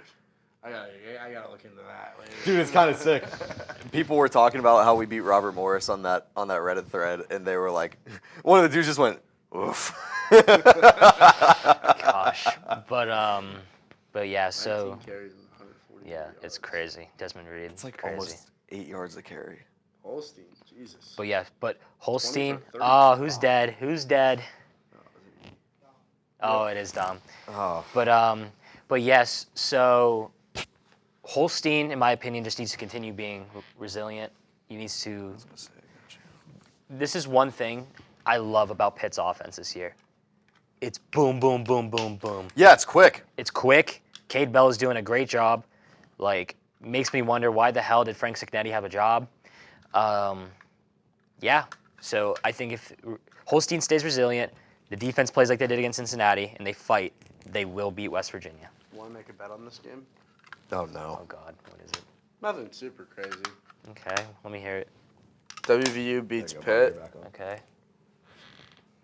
[SPEAKER 4] I gotta look into that later.
[SPEAKER 1] Dude, it's kind of sick. People were talking about how we beat Robert Morris on that Reddit thread, and they were like, one of the dudes just went, oof.
[SPEAKER 3] Gosh, but yeah. So
[SPEAKER 4] 19 carries and 140
[SPEAKER 3] yeah,
[SPEAKER 4] yards.
[SPEAKER 3] it's crazy. Desmond Reed.
[SPEAKER 1] It's like
[SPEAKER 3] crazy.
[SPEAKER 1] almost 8 yards a carry.
[SPEAKER 4] Holstein, Jesus.
[SPEAKER 3] But yeah, but Holstein.
[SPEAKER 4] 20 for 30.
[SPEAKER 3] Oh, who's dead? Who's dead? Oh, it is Dom.
[SPEAKER 1] Oh.
[SPEAKER 3] But yes. So Holstein, in my opinion, just needs to continue being resilient. He needs to. This is one thing I love about Pitt's offense this year. It's boom, boom, boom, boom, boom.
[SPEAKER 1] Yeah, it's quick.
[SPEAKER 3] It's quick. Cade Bell is doing a great job. Like, makes me wonder why the hell did Frank Cignetti have a job? Yeah. So I think if Holstein stays resilient, the defense plays like they did against Cincinnati, and they fight, they will beat West Virginia.
[SPEAKER 4] Want to make a bet on this game?
[SPEAKER 1] Oh, no.
[SPEAKER 3] Oh, God. What is it?
[SPEAKER 4] Nothing super crazy.
[SPEAKER 3] Okay. Let me hear it.
[SPEAKER 4] WVU beats Pitt,
[SPEAKER 3] Okay.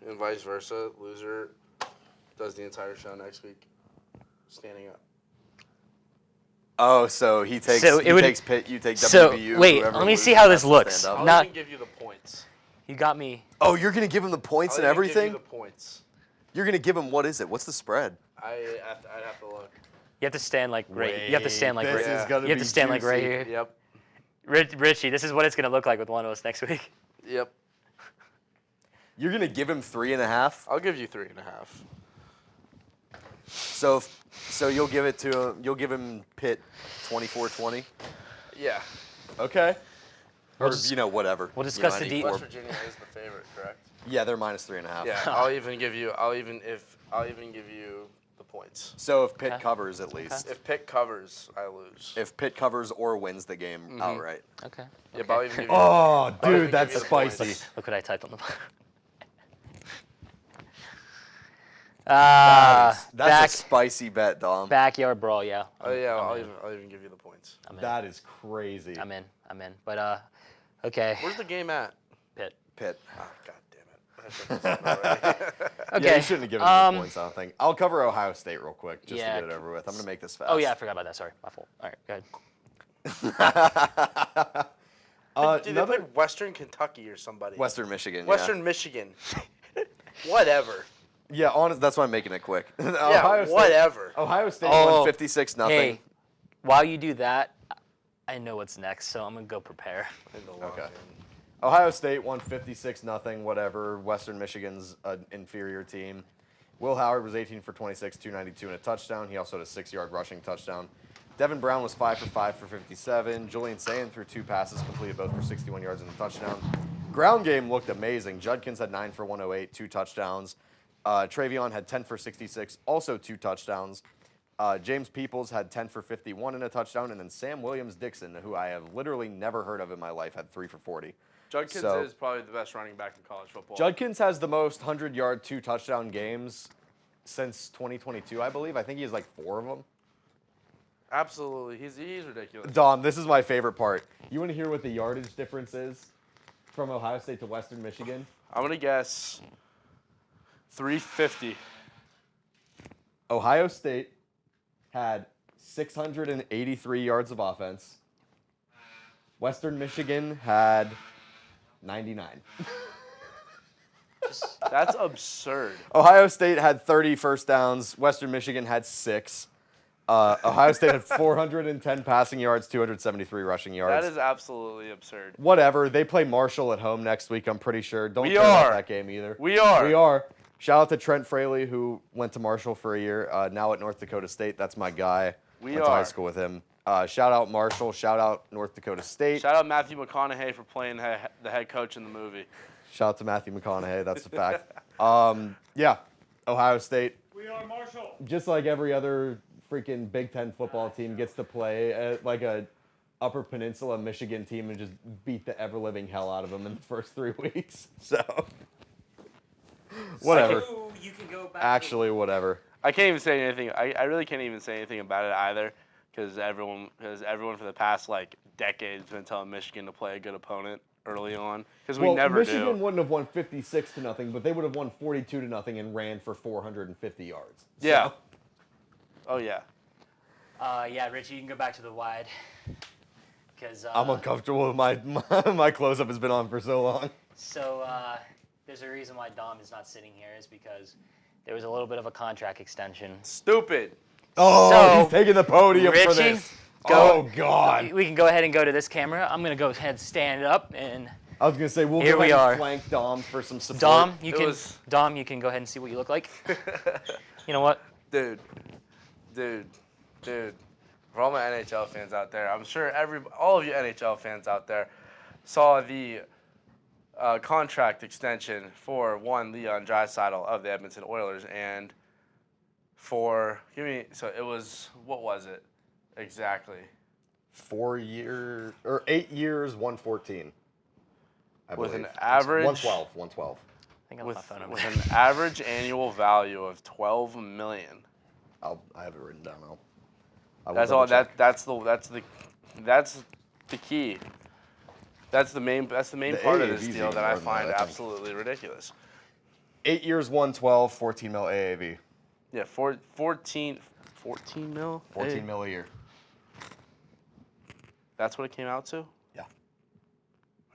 [SPEAKER 4] and vice versa. Loser does the entire show next week, standing up.
[SPEAKER 1] Oh, so he takes takes Pitt, you take
[SPEAKER 3] So,
[SPEAKER 1] WVU.
[SPEAKER 3] wait,
[SPEAKER 1] whoever
[SPEAKER 3] let me
[SPEAKER 1] loses
[SPEAKER 3] see how
[SPEAKER 1] has
[SPEAKER 3] this
[SPEAKER 1] to
[SPEAKER 3] looks.
[SPEAKER 1] stand up.
[SPEAKER 4] I'll
[SPEAKER 3] Not-
[SPEAKER 4] even give you the points.
[SPEAKER 3] You got me.
[SPEAKER 1] Oh, you're going to give him the points and
[SPEAKER 4] I'll even
[SPEAKER 1] everything?
[SPEAKER 4] give you the points.
[SPEAKER 1] You're going to give him, what is it? What's the spread?
[SPEAKER 4] I'd have to look.
[SPEAKER 3] You have to stand like right. You have to stand like
[SPEAKER 1] This
[SPEAKER 3] right.
[SPEAKER 1] is gonna
[SPEAKER 3] You have
[SPEAKER 1] be
[SPEAKER 3] to stand like right
[SPEAKER 1] juicy.
[SPEAKER 3] here.
[SPEAKER 4] Yep.
[SPEAKER 3] Richie, this is what it's gonna look like with one of us next week.
[SPEAKER 4] Yep.
[SPEAKER 1] You're going to give him 3.5?
[SPEAKER 4] I'll give you 3.5.
[SPEAKER 1] So you'll give it to him, you'll give him Pitt 24-20?
[SPEAKER 4] Yeah.
[SPEAKER 1] Okay. Or,
[SPEAKER 3] just-
[SPEAKER 1] whatever.
[SPEAKER 3] we'll discuss the
[SPEAKER 1] deep.
[SPEAKER 4] West Virginia is the favorite, correct?
[SPEAKER 1] Yeah, they're minus 3.5.
[SPEAKER 4] Yeah. I'll even give you the points.
[SPEAKER 1] So if Pitt
[SPEAKER 3] Okay.
[SPEAKER 1] covers at least.
[SPEAKER 4] If Pitt covers, I lose.
[SPEAKER 1] If Pitt covers or wins the game outright.
[SPEAKER 3] Okay.
[SPEAKER 4] Yeah, but I'll even give you.
[SPEAKER 1] Oh,
[SPEAKER 4] I'll even
[SPEAKER 1] dude,
[SPEAKER 4] give
[SPEAKER 1] that's
[SPEAKER 4] you the
[SPEAKER 1] spicy.
[SPEAKER 4] points.
[SPEAKER 3] Look what I typed on the bottom.
[SPEAKER 1] That's a spicy bet, Dom.
[SPEAKER 3] Backyard brawl, yeah.
[SPEAKER 4] Oh yeah,
[SPEAKER 3] I'm
[SPEAKER 4] I'll
[SPEAKER 3] in.
[SPEAKER 4] even give you the points.
[SPEAKER 3] I'm in.
[SPEAKER 1] That is crazy.
[SPEAKER 3] I'm in. But okay.
[SPEAKER 4] Where's the game at?
[SPEAKER 3] Pitt.
[SPEAKER 1] Pitt.
[SPEAKER 4] Oh, God damn it. I should have said that already.
[SPEAKER 3] Okay.
[SPEAKER 1] Yeah, you shouldn't have given him the points, I don't think. I'll cover Ohio State real quick just
[SPEAKER 3] Yeah.
[SPEAKER 1] to get it over with. I'm going to make this fast.
[SPEAKER 3] Oh yeah, I forgot about that. Sorry, my fault. All right, go ahead.
[SPEAKER 4] Dude, they played Western Kentucky or somebody.
[SPEAKER 1] Western Michigan.
[SPEAKER 4] Western Michigan. Whatever.
[SPEAKER 1] Yeah, that's why I'm making it quick.
[SPEAKER 4] Yeah, whatever.
[SPEAKER 1] Ohio State
[SPEAKER 3] Oh,
[SPEAKER 1] won 56-0.
[SPEAKER 3] Hey, while you do that, I know what's next, so I'm gonna go prepare.
[SPEAKER 1] Okay. Ohio State won 56-0, whatever. Western Michigan's an inferior team. Will Howard was 18 for 26, 292 and a touchdown. He also had a 6-yard rushing touchdown. Devin Brown was 5 for 5 for 57. Julian Sayin threw 2 passes, completed both for 61 yards and a touchdown. Ground game looked amazing. Judkins had 9 for 108, 2 touchdowns. Travion had 10 for 66, also 2 touchdowns. James Peoples had 10 for 51 and a touchdown. And then Sam Williams-Dixon, who I have literally never heard of in my life, had 3 for 40.
[SPEAKER 4] Judkins is probably the best running back in college football.
[SPEAKER 1] Judkins has the most 100-yard, 2-touchdown games since 2022, I believe. I think he has like 4 of them.
[SPEAKER 4] Absolutely. He's ridiculous.
[SPEAKER 1] Dom, this is my favorite part. You want to hear what the yardage difference is from Ohio State to Western Michigan?
[SPEAKER 4] I'm going to guess 350.
[SPEAKER 1] Ohio State had 683 yards of offense. Western Michigan had 99.
[SPEAKER 4] That's absurd.
[SPEAKER 1] Ohio State had 30 first downs. Western Michigan had 6. Ohio State had 410 passing yards, 273 rushing yards.
[SPEAKER 4] That is absolutely absurd.
[SPEAKER 1] Whatever. They play Marshall at home next week, I'm pretty sure. Don't
[SPEAKER 4] We
[SPEAKER 1] care about
[SPEAKER 4] are.
[SPEAKER 1] that game either.
[SPEAKER 4] We are.
[SPEAKER 1] We are. Shout out to Trent Fraley, who went to Marshall for a year, now at North Dakota State. That's my guy.
[SPEAKER 4] We
[SPEAKER 1] Went to high
[SPEAKER 4] are.
[SPEAKER 1] school with him. Shout out Marshall. Shout out North Dakota State.
[SPEAKER 4] Shout out Matthew McConaughey for playing the head coach in the movie.
[SPEAKER 1] Shout out to Matthew McConaughey. That's a fact. Yeah, Ohio State.
[SPEAKER 5] We are Marshall.
[SPEAKER 1] Just like every other freaking Big Ten football team gets to play at like a Upper Peninsula Michigan team and just beat the ever-living hell out of them in the first 3 weeks. So, whatever.
[SPEAKER 3] So you can go back.
[SPEAKER 1] Actually, whatever.
[SPEAKER 4] I can't even say anything. I really can't even say anything about it either, because everyone for the past like decade has been telling Michigan to play a good opponent early on, because we never
[SPEAKER 1] Michigan
[SPEAKER 4] do.
[SPEAKER 1] wouldn't have won 56-0, but they would have won 42-0 and ran for 450 yards. So,
[SPEAKER 4] Yeah. Oh yeah.
[SPEAKER 3] Yeah, Richie, you can go back to the wide. Because
[SPEAKER 1] I'm uncomfortable with my close-up has been on for so long.
[SPEAKER 3] So there's a reason why Dom is not sitting here is because there was a little bit of a contract extension.
[SPEAKER 4] Stupid.
[SPEAKER 1] Oh,
[SPEAKER 3] So,
[SPEAKER 1] he's taking the podium for
[SPEAKER 3] Richie,
[SPEAKER 1] this.
[SPEAKER 3] go-
[SPEAKER 1] Oh, God.
[SPEAKER 3] We can go ahead and go to this camera. I'm going to go ahead and stand up. And
[SPEAKER 1] I was going to say, we'll
[SPEAKER 3] Here
[SPEAKER 1] go
[SPEAKER 3] we
[SPEAKER 1] ahead
[SPEAKER 3] are.
[SPEAKER 1] and flank Dom for some support.
[SPEAKER 3] Dom, you can go ahead and see what you look like. You know what?
[SPEAKER 4] Dude. For all my NHL fans out there, I'm sure all of you NHL fans out there saw the contract extension for Leon Draisaitl of the Edmonton Oilers, and it was, what was it exactly?
[SPEAKER 1] 8 years, 114. I
[SPEAKER 4] With
[SPEAKER 1] believe.
[SPEAKER 4] an average
[SPEAKER 1] 112.
[SPEAKER 3] I think I
[SPEAKER 4] with
[SPEAKER 3] left my phone over
[SPEAKER 4] with
[SPEAKER 3] there.
[SPEAKER 4] an average annual value of $12 million.
[SPEAKER 1] I have it written down. I will
[SPEAKER 4] That's all.
[SPEAKER 1] double-check.
[SPEAKER 4] That's the key. That's the main part of this
[SPEAKER 1] AAV's
[SPEAKER 4] deal
[SPEAKER 1] even
[SPEAKER 4] that I
[SPEAKER 1] more than
[SPEAKER 4] find
[SPEAKER 1] that, I think.
[SPEAKER 4] absolutely ridiculous.
[SPEAKER 1] 8 years, 112, 14 mil AAV.
[SPEAKER 4] Yeah, 14 mil.
[SPEAKER 1] 14 mil a year.
[SPEAKER 4] That's what it came out to?
[SPEAKER 1] Yeah.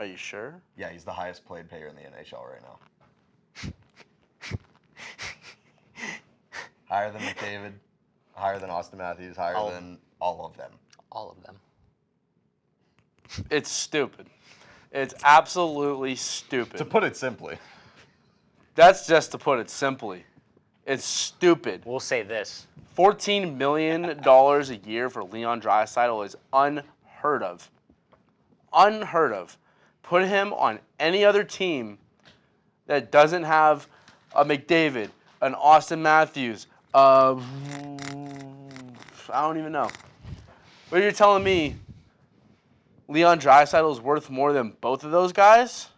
[SPEAKER 4] Are you sure?
[SPEAKER 1] Yeah, he's the highest paid player in the NHL right now. Higher than McDavid, higher than Austin Matthews, higher than all of them.
[SPEAKER 3] All of them.
[SPEAKER 4] It's stupid. It's absolutely stupid.
[SPEAKER 1] To put it simply.
[SPEAKER 4] That's just to put it simply. It's stupid.
[SPEAKER 3] We'll say this.
[SPEAKER 4] $14 million a year for Leon Draisaitl is unheard of. Unheard of. Put him on any other team that doesn't have a McDavid, an Austin Matthews, I don't even know. But you're telling me Leon Draisaitl is worth more than both of those guys?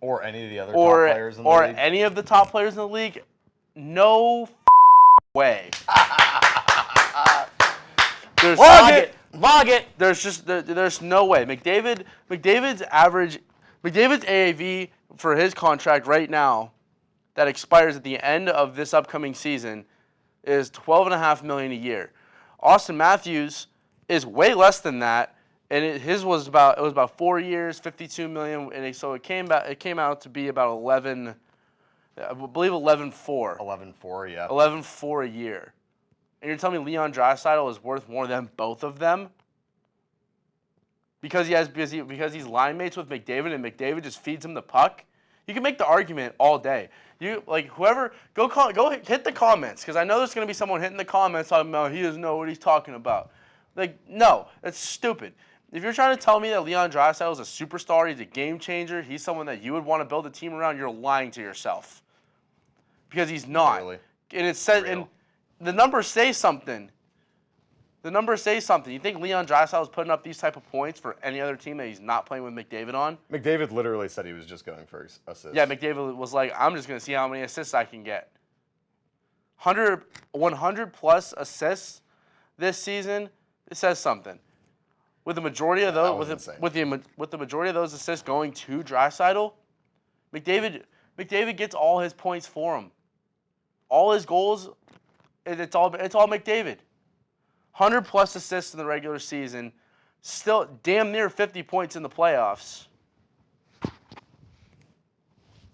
[SPEAKER 1] Or any of the other top players in the league.
[SPEAKER 4] Any of the top players in the league? No way.
[SPEAKER 3] Log it.
[SPEAKER 4] There's no way. McDavid's AAV for his contract right now that expires at the end of this upcoming season is $12.5 million a year. Austin Matthews is way less than that, and his was about 4 years, $52 million, and so it came out to be about 11. I believe 11.4.
[SPEAKER 1] 11-4, yeah.
[SPEAKER 4] 11.4 a year. And you're telling me Leon Draisaitl is worth more than both of them? Because he's line mates with McDavid and McDavid just feeds him the puck? You can make the argument all day. You whoever go hit the comments, because I know there's gonna be someone hitting the comments talking about he doesn't know what he's talking about. No, that's stupid. If you're trying to tell me that Leon Draisaitl is a superstar, he's a game changer, he's someone that you would want to build a team around, you're lying to yourself. Because he's not.
[SPEAKER 1] Really?
[SPEAKER 4] And it said, and the numbers say something. The numbers say something. You think Leon Draisaitl is putting up these type of points for any other team that he's not playing with McDavid on?
[SPEAKER 1] McDavid literally said he was just going for assists.
[SPEAKER 4] Yeah, McDavid was like, I'm just going to see how many assists I can get. 100 plus assists this season. It says something. With the majority of those, with the majority of those assists going to Draisaitl, McDavid gets all his points for him. All his goals, it's all McDavid. 100 plus assists in the regular season, still damn near 50 points in the playoffs.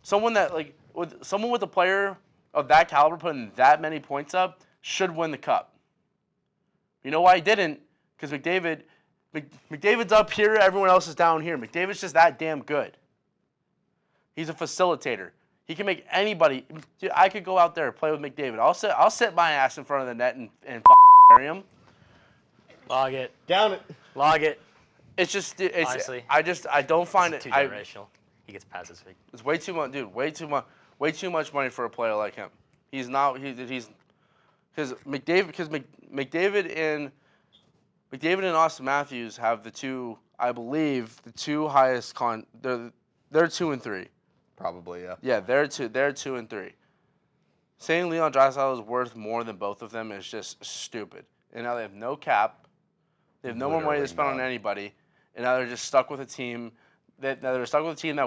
[SPEAKER 4] Someone with a player of that caliber putting that many points up should win the cup. You know why he didn't? Because McDavid's up here, everyone else is down here. McDavid's just that damn good. He's a facilitator. He can make anybody. Dude, I could go out there and play with McDavid. I'll sit my ass in front of the net and bury him.
[SPEAKER 3] Log it.
[SPEAKER 1] Down it.
[SPEAKER 3] Log it.
[SPEAKER 4] It's just.
[SPEAKER 3] Honestly,
[SPEAKER 4] I don't find it.
[SPEAKER 3] Too generational. He gets past this week.
[SPEAKER 4] It's way too much, dude. Way too much money for a player like him. He's not. He's because McDavid and Austin Matthews have I believe the two highest they're 2 and 3.
[SPEAKER 1] Probably, yeah.
[SPEAKER 4] Yeah, they're 2 and 3. Saying Leon Draisaitl is worth more than both of them is just stupid. And now they have no cap. They have no more money to spend on anybody. And now they're just stuck with a team that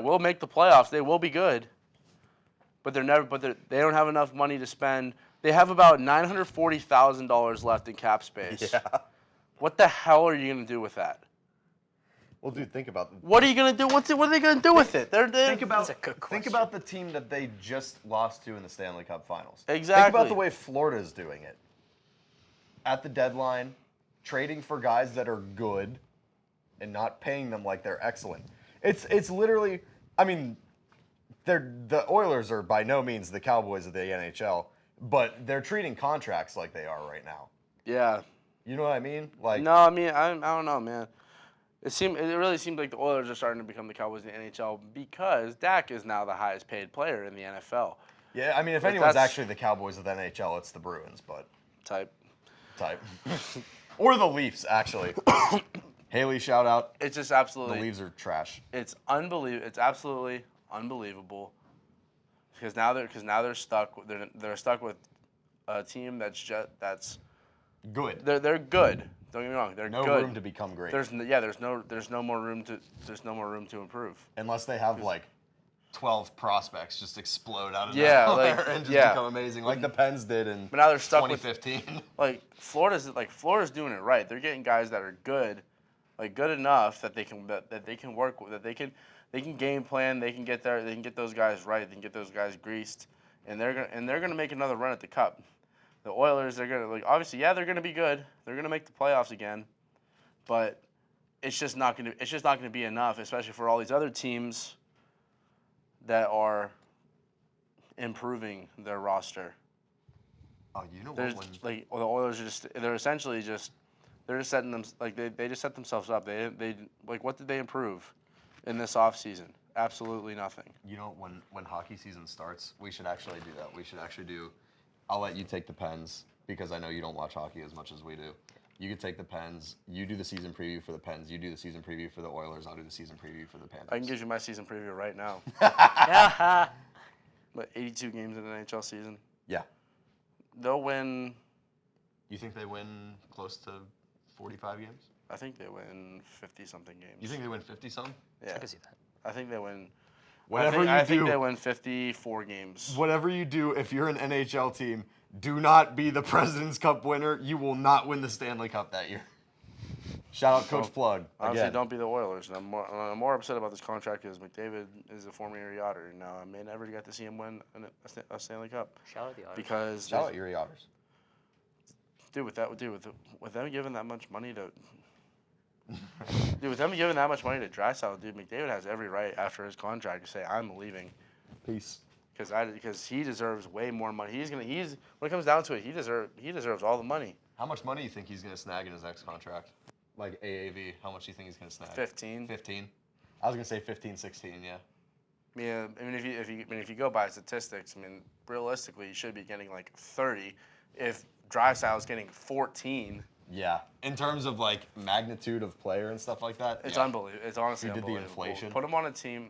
[SPEAKER 4] will make the playoffs. They will be good. But they don't have enough money to spend. They have about $940,000 left in cap space.
[SPEAKER 1] Yeah.
[SPEAKER 4] What the hell are you going to do with that?
[SPEAKER 1] Well, dude, think about
[SPEAKER 4] What are you going to do? What are they going to do with it?
[SPEAKER 1] Think about the team that they just lost to in the Stanley Cup Finals.
[SPEAKER 4] Exactly.
[SPEAKER 1] Think about the way Florida's doing it. At the deadline, trading for guys that are good and not paying them like they're excellent. It's literally, I mean, the Oilers are by no means the Cowboys of the NHL, but they're treating contracts like they are right now.
[SPEAKER 4] Yeah.
[SPEAKER 1] You know what I mean? Like,
[SPEAKER 4] no, I mean, I don't know, man. It really seemed like the Oilers are starting to become the Cowboys of the NHL because Dak is now the highest paid player in the NFL.
[SPEAKER 1] Yeah, I mean, if anyone's actually the Cowboys of the NHL, it's the Bruins, but
[SPEAKER 4] type.
[SPEAKER 1] Or the Leafs, actually. Haley, shout out.
[SPEAKER 4] It's just absolutely.
[SPEAKER 1] The Leafs are trash.
[SPEAKER 4] It's unbelievable. It's absolutely unbelievable because now they're stuck. They're stuck with a team that's
[SPEAKER 1] good.
[SPEAKER 4] They're good. Don't get me wrong. They're
[SPEAKER 1] no
[SPEAKER 4] good.
[SPEAKER 1] room to become great.
[SPEAKER 4] There's no more room to improve.
[SPEAKER 1] Unless they have like 12 prospects just explode out of nowhere and just become amazing, like the Pens did in 2015.
[SPEAKER 4] Like Florida's doing it right. They're getting guys that are good, like good enough that they can work with, that they can game plan. They can get those guys right. They can get those guys greased, and they're gonna make another run at the Cup. The Oilers, they're gonna obviously, they're gonna be good. They're gonna make the playoffs again, but it's just not gonna be enough, especially for all these other teams that are improving their roster.
[SPEAKER 1] Oh, you know
[SPEAKER 4] what? The Oilers they're essentially just setting them they just set themselves up. They what did they improve in this offseason? Absolutely nothing.
[SPEAKER 1] You know, when hockey season starts, we should actually do that. We should actually do. I'll let you take the Pens because I know you don't watch hockey as much as we do. You could take the Pens. You do the season preview for the Pens. You do the season preview for the Oilers. I'll do the season preview for the Panthers.
[SPEAKER 4] I can give you my season preview right now. But 82 games in an NHL season.
[SPEAKER 1] Yeah.
[SPEAKER 4] They'll win.
[SPEAKER 1] You think they win close to 45 games?
[SPEAKER 4] I think they win 50-something games.
[SPEAKER 1] You think they win 50-some?
[SPEAKER 4] Yeah.
[SPEAKER 3] I can see that.
[SPEAKER 4] I think they win.
[SPEAKER 1] I
[SPEAKER 4] think they win 54 games.
[SPEAKER 1] Whatever you do, if you're an NHL team, do not be the President's Cup winner. You will not win the Stanley Cup that year. Shout out Coach Plug.
[SPEAKER 4] Honestly, don't be the Oilers. And I'm more upset about this contract because McDavid is a former Erie Otter. Now I may never get to see him win a Stanley Cup.
[SPEAKER 3] Shout out the Otters.
[SPEAKER 4] Because
[SPEAKER 1] shout out Erie Otters.
[SPEAKER 4] Dude, with them giving that much money to. With them giving that much money to Draisaitl, dude, McDavid has every right after his contract to say, "I'm leaving."
[SPEAKER 1] Peace.
[SPEAKER 4] Because he deserves way more money. When it comes down to it, he deserves all the money.
[SPEAKER 1] How much money do you think he's gonna snag in his next contract? Like AAV, how much do you think he's gonna snag?
[SPEAKER 4] 15.
[SPEAKER 1] 15. I was gonna say 15, 16. Yeah.
[SPEAKER 4] Yeah, I mean, if you go by statistics, I mean, realistically, you should be getting like 30. If Draisaitl's getting 14.
[SPEAKER 1] Yeah. In terms of like magnitude of player and stuff like that,
[SPEAKER 4] it's unbelievable. It's honestly
[SPEAKER 1] unbelievable.
[SPEAKER 4] unbelievable.
[SPEAKER 1] The inflation.
[SPEAKER 4] Put him on a team.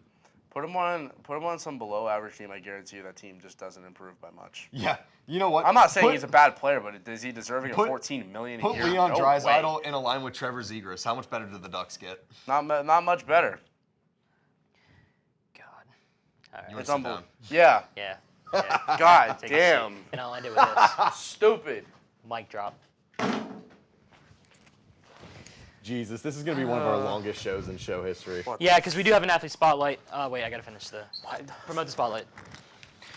[SPEAKER 4] Put him on some below average team. I guarantee you that team just doesn't improve by much.
[SPEAKER 1] Yeah. You know what?
[SPEAKER 4] I'm not saying he's a bad player, but is he deserving of $14 million a year?
[SPEAKER 1] Put Leon
[SPEAKER 4] No
[SPEAKER 1] Draisaitl
[SPEAKER 4] way.
[SPEAKER 1] in a line with Trevor Zegras. How much better did the Ducks get?
[SPEAKER 4] Not much better.
[SPEAKER 3] God. All right.
[SPEAKER 4] It's unbelievable. Yeah.
[SPEAKER 3] Yeah.
[SPEAKER 4] God
[SPEAKER 3] Take a
[SPEAKER 4] damn.
[SPEAKER 3] seat. And I'll end it with this.
[SPEAKER 4] Stupid.
[SPEAKER 3] Mic drop.
[SPEAKER 1] Jesus, this is going to be one of our longest shows in show history.
[SPEAKER 3] Yeah, because we do have an athlete spotlight. Wait, I got to finish promote the spotlight.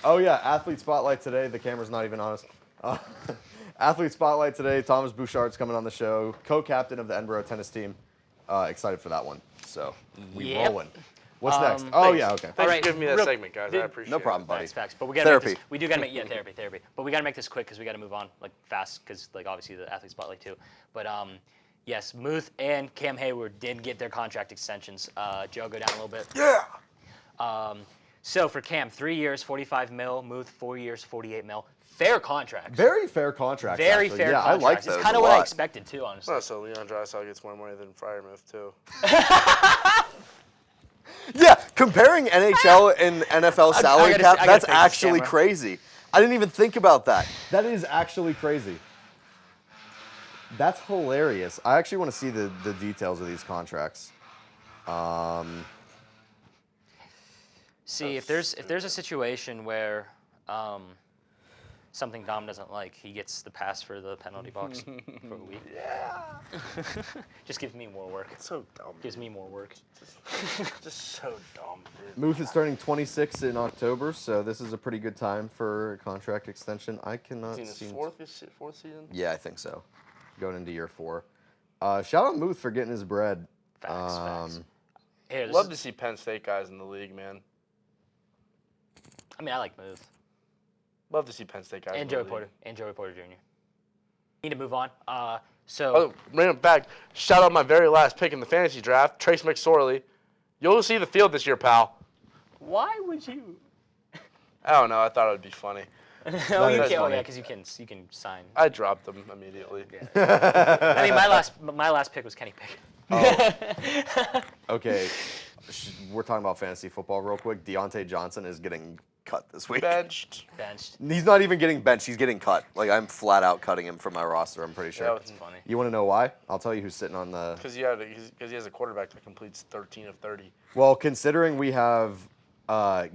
[SPEAKER 1] Oh, yeah, athlete spotlight today. The camera's not even on us. Athlete spotlight today. Thomas Buchard's coming on the show. Co-captain of the Edinboro tennis team. Excited for that one. So, we rolling. What's next? Oh, yeah, okay.
[SPEAKER 4] Thanks for giving me that segment, guys. I appreciate it.
[SPEAKER 1] No problem, buddy.
[SPEAKER 3] Facts. But we got
[SPEAKER 1] Therapy.
[SPEAKER 3] we do got to make therapy. But we got to make this quick because we got to move on fast because obviously the athlete spotlight too. But yes, Muth and Cam Hayward did get their contract extensions. Joe, go down a little bit.
[SPEAKER 1] Yeah.
[SPEAKER 3] So for Cam, 3 years, 45 mil. Muth, 4 years, 48 mil. Fair contracts.
[SPEAKER 1] Very fair contract.
[SPEAKER 3] Very
[SPEAKER 1] actually.
[SPEAKER 3] fair
[SPEAKER 1] Yeah,
[SPEAKER 3] contracts.
[SPEAKER 1] I like those
[SPEAKER 3] It's kind of
[SPEAKER 1] a
[SPEAKER 3] what I
[SPEAKER 1] lot.
[SPEAKER 3] expected too, honestly.
[SPEAKER 4] Well, so Leon Draisaitl gets more money than Muth too.
[SPEAKER 1] Yeah, comparing NHL and NFL salary
[SPEAKER 3] gotta
[SPEAKER 1] cap,
[SPEAKER 3] I gotta
[SPEAKER 1] that's
[SPEAKER 3] fix this
[SPEAKER 1] actually
[SPEAKER 3] camera.
[SPEAKER 1] crazy. I didn't even think about that. That is actually crazy. That's hilarious. I actually want to see the details of these contracts.
[SPEAKER 3] See, if there's a situation where something Dom doesn't like, he gets the pass for the penalty box for a week.
[SPEAKER 4] Yeah.
[SPEAKER 3] Just gives me more work.
[SPEAKER 4] It's so dumb.
[SPEAKER 3] Gives me more work.
[SPEAKER 4] Just so dumb, dude.
[SPEAKER 1] Muth is turning 26 in October, so this is a pretty good time for a contract extension. I cannot
[SPEAKER 4] Is he
[SPEAKER 1] see.
[SPEAKER 4] in his fourth season?
[SPEAKER 1] Yeah, I think so. Going into year 4. Shout out Muth for getting his bread.
[SPEAKER 3] Facts. Here,
[SPEAKER 4] Love to see Penn State guys in the league, man.
[SPEAKER 3] I mean, I like Muth.
[SPEAKER 4] Love to see Penn State guys
[SPEAKER 3] And
[SPEAKER 4] in
[SPEAKER 3] Joey
[SPEAKER 4] the league.
[SPEAKER 3] Porter. And Joey Porter Jr. Need to move on.
[SPEAKER 4] Oh, random back. Shout out my very last pick in the fantasy draft, Trace McSorley. You'll see the field this year, pal.
[SPEAKER 3] Why would you?
[SPEAKER 4] I don't know. I thought it would be funny.
[SPEAKER 3] Oh, you
[SPEAKER 1] is
[SPEAKER 3] can. Oh,
[SPEAKER 1] funny.
[SPEAKER 3] yeah, because you can sign.
[SPEAKER 4] I dropped them immediately.
[SPEAKER 3] I mean, my last pick was Kenny Pickett.
[SPEAKER 1] Okay, we're talking about fantasy football real quick. Deontay Johnson is getting cut this week.
[SPEAKER 4] Benched.
[SPEAKER 3] Benched.
[SPEAKER 1] He's not even getting benched. He's getting cut. Like, I'm flat out cutting him from my roster, I'm pretty sure.
[SPEAKER 4] Yeah,
[SPEAKER 3] That's funny.
[SPEAKER 1] You want to know why? I'll tell you who's sitting on the...
[SPEAKER 4] Because he has a quarterback that completes 13 of 30.
[SPEAKER 1] Well, considering we have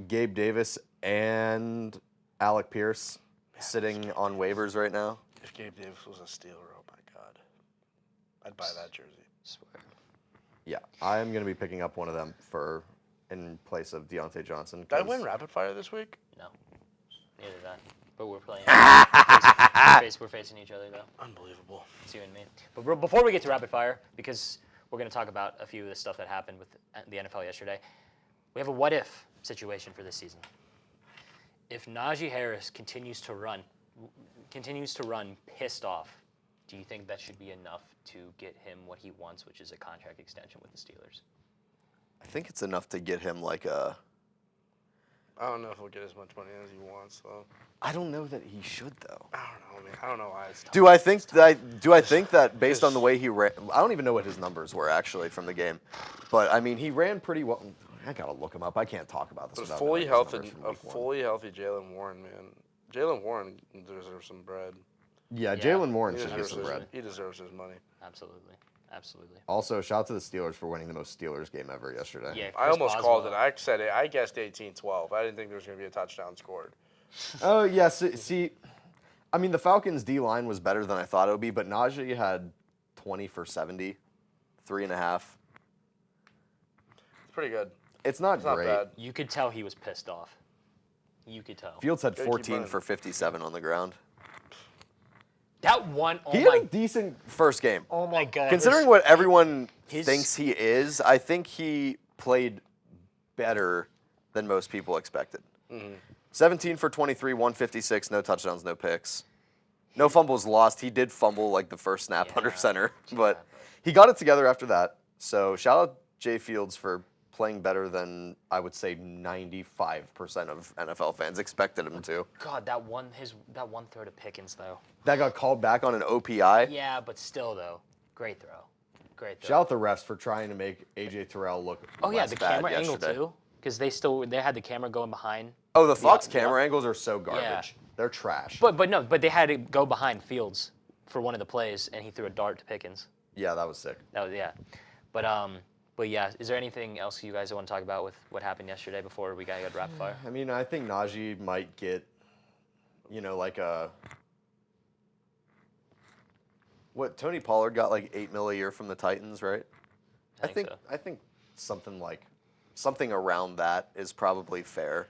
[SPEAKER 1] Gabe Davis and Alec Pierce sitting on waivers right now.
[SPEAKER 4] If Gabe Davis was a Steeler, oh my God, I'd buy that jersey.
[SPEAKER 3] Swear.
[SPEAKER 1] Yeah, I am going to be picking up one of them in place of Deontay Johnson.
[SPEAKER 4] Did I
[SPEAKER 1] 'cause-
[SPEAKER 4] win rapid fire this week?
[SPEAKER 3] No. Neither did I. But we're playing. We're facing each other, though.
[SPEAKER 4] Unbelievable.
[SPEAKER 3] It's you and me. But before we get to rapid fire, because we're going to talk about a few of the stuff that happened with the NFL yesterday, we have a what-if situation for this season. If Najee Harris continues to run pissed off, do you think that should be enough to get him what he wants, which is a contract extension with the Steelers?
[SPEAKER 1] I think it's enough to get him like a...
[SPEAKER 4] I don't know if he'll get as much money as he wants, though.
[SPEAKER 1] I don't know that he should, though.
[SPEAKER 4] I don't know, man. I don't know why it's tough.
[SPEAKER 1] Do I think that based on the way he ran, I don't even know what his numbers were actually from the game, but I mean he ran pretty well. I gotta look him up. I can't talk about this.
[SPEAKER 4] But
[SPEAKER 1] without
[SPEAKER 4] fully
[SPEAKER 1] knowing his
[SPEAKER 4] healthy,
[SPEAKER 1] numbers from
[SPEAKER 4] a
[SPEAKER 1] week 1.
[SPEAKER 4] fully healthy Jalen Warren, man. Jalen Warren deserves some bread.
[SPEAKER 1] Yeah,
[SPEAKER 3] Yeah.
[SPEAKER 1] Jalen Warren
[SPEAKER 4] He
[SPEAKER 1] should get
[SPEAKER 4] deserves
[SPEAKER 1] some
[SPEAKER 4] his,
[SPEAKER 1] bread.
[SPEAKER 4] he deserves his money.
[SPEAKER 3] Absolutely.
[SPEAKER 1] Also, shout out to the Steelers for winning the most Steelers game ever yesterday.
[SPEAKER 3] Yeah,
[SPEAKER 4] I
[SPEAKER 3] Chris
[SPEAKER 4] almost
[SPEAKER 3] Boswell.
[SPEAKER 4] called it. I said it. I guessed 18-12. I didn't think there was going to be a touchdown scored.
[SPEAKER 1] Oh yeah, see, I mean the Falcons' D line was better than I thought it would be, but Najee had 20 for 70, 3.5.
[SPEAKER 4] It's pretty good.
[SPEAKER 1] It's not
[SPEAKER 4] It's not
[SPEAKER 1] great.
[SPEAKER 4] bad.
[SPEAKER 3] You could tell he was pissed off. You could tell.
[SPEAKER 1] Fields had
[SPEAKER 4] Gotta keep
[SPEAKER 1] 14
[SPEAKER 4] running.
[SPEAKER 1] for 57 on the ground.
[SPEAKER 3] That one, oh
[SPEAKER 1] He
[SPEAKER 3] my,
[SPEAKER 1] had a decent first game.
[SPEAKER 3] oh my God.
[SPEAKER 1] Considering what everyone
[SPEAKER 3] his-
[SPEAKER 1] thinks he is, I think he played better than most people expected. 17 for 23, 156, no touchdowns, no picks. No fumbles lost. He did fumble like the first snap under center, but he got it together after that. So shout out Jay Fields for playing better than I would say 95% of NFL fans expected him to.
[SPEAKER 3] God, that one throw to Pickens though.
[SPEAKER 1] That got called back on an OPI.
[SPEAKER 3] Yeah, but still though, great throw.
[SPEAKER 1] Shout out the refs for trying to make AJ Terrell look
[SPEAKER 3] Oh yeah,
[SPEAKER 1] less
[SPEAKER 3] the
[SPEAKER 1] bad
[SPEAKER 3] camera angle
[SPEAKER 1] yesterday.
[SPEAKER 3] too. because they had the camera going behind.
[SPEAKER 1] Oh, the Fox camera angles are so garbage.
[SPEAKER 3] Yeah.
[SPEAKER 1] They're trash.
[SPEAKER 3] But they had to go behind Fields for one of the plays, and he threw a dart to Pickens.
[SPEAKER 1] Yeah, that was sick.
[SPEAKER 3] But yeah, is there anything else you guys want to talk about with what happened yesterday before we got to go to rapid fire?
[SPEAKER 1] I mean, I think Najee might get, like what Tony Pollard got like $8 million a year from the Titans, right?
[SPEAKER 3] I think so.
[SPEAKER 1] I think something around that is probably fair.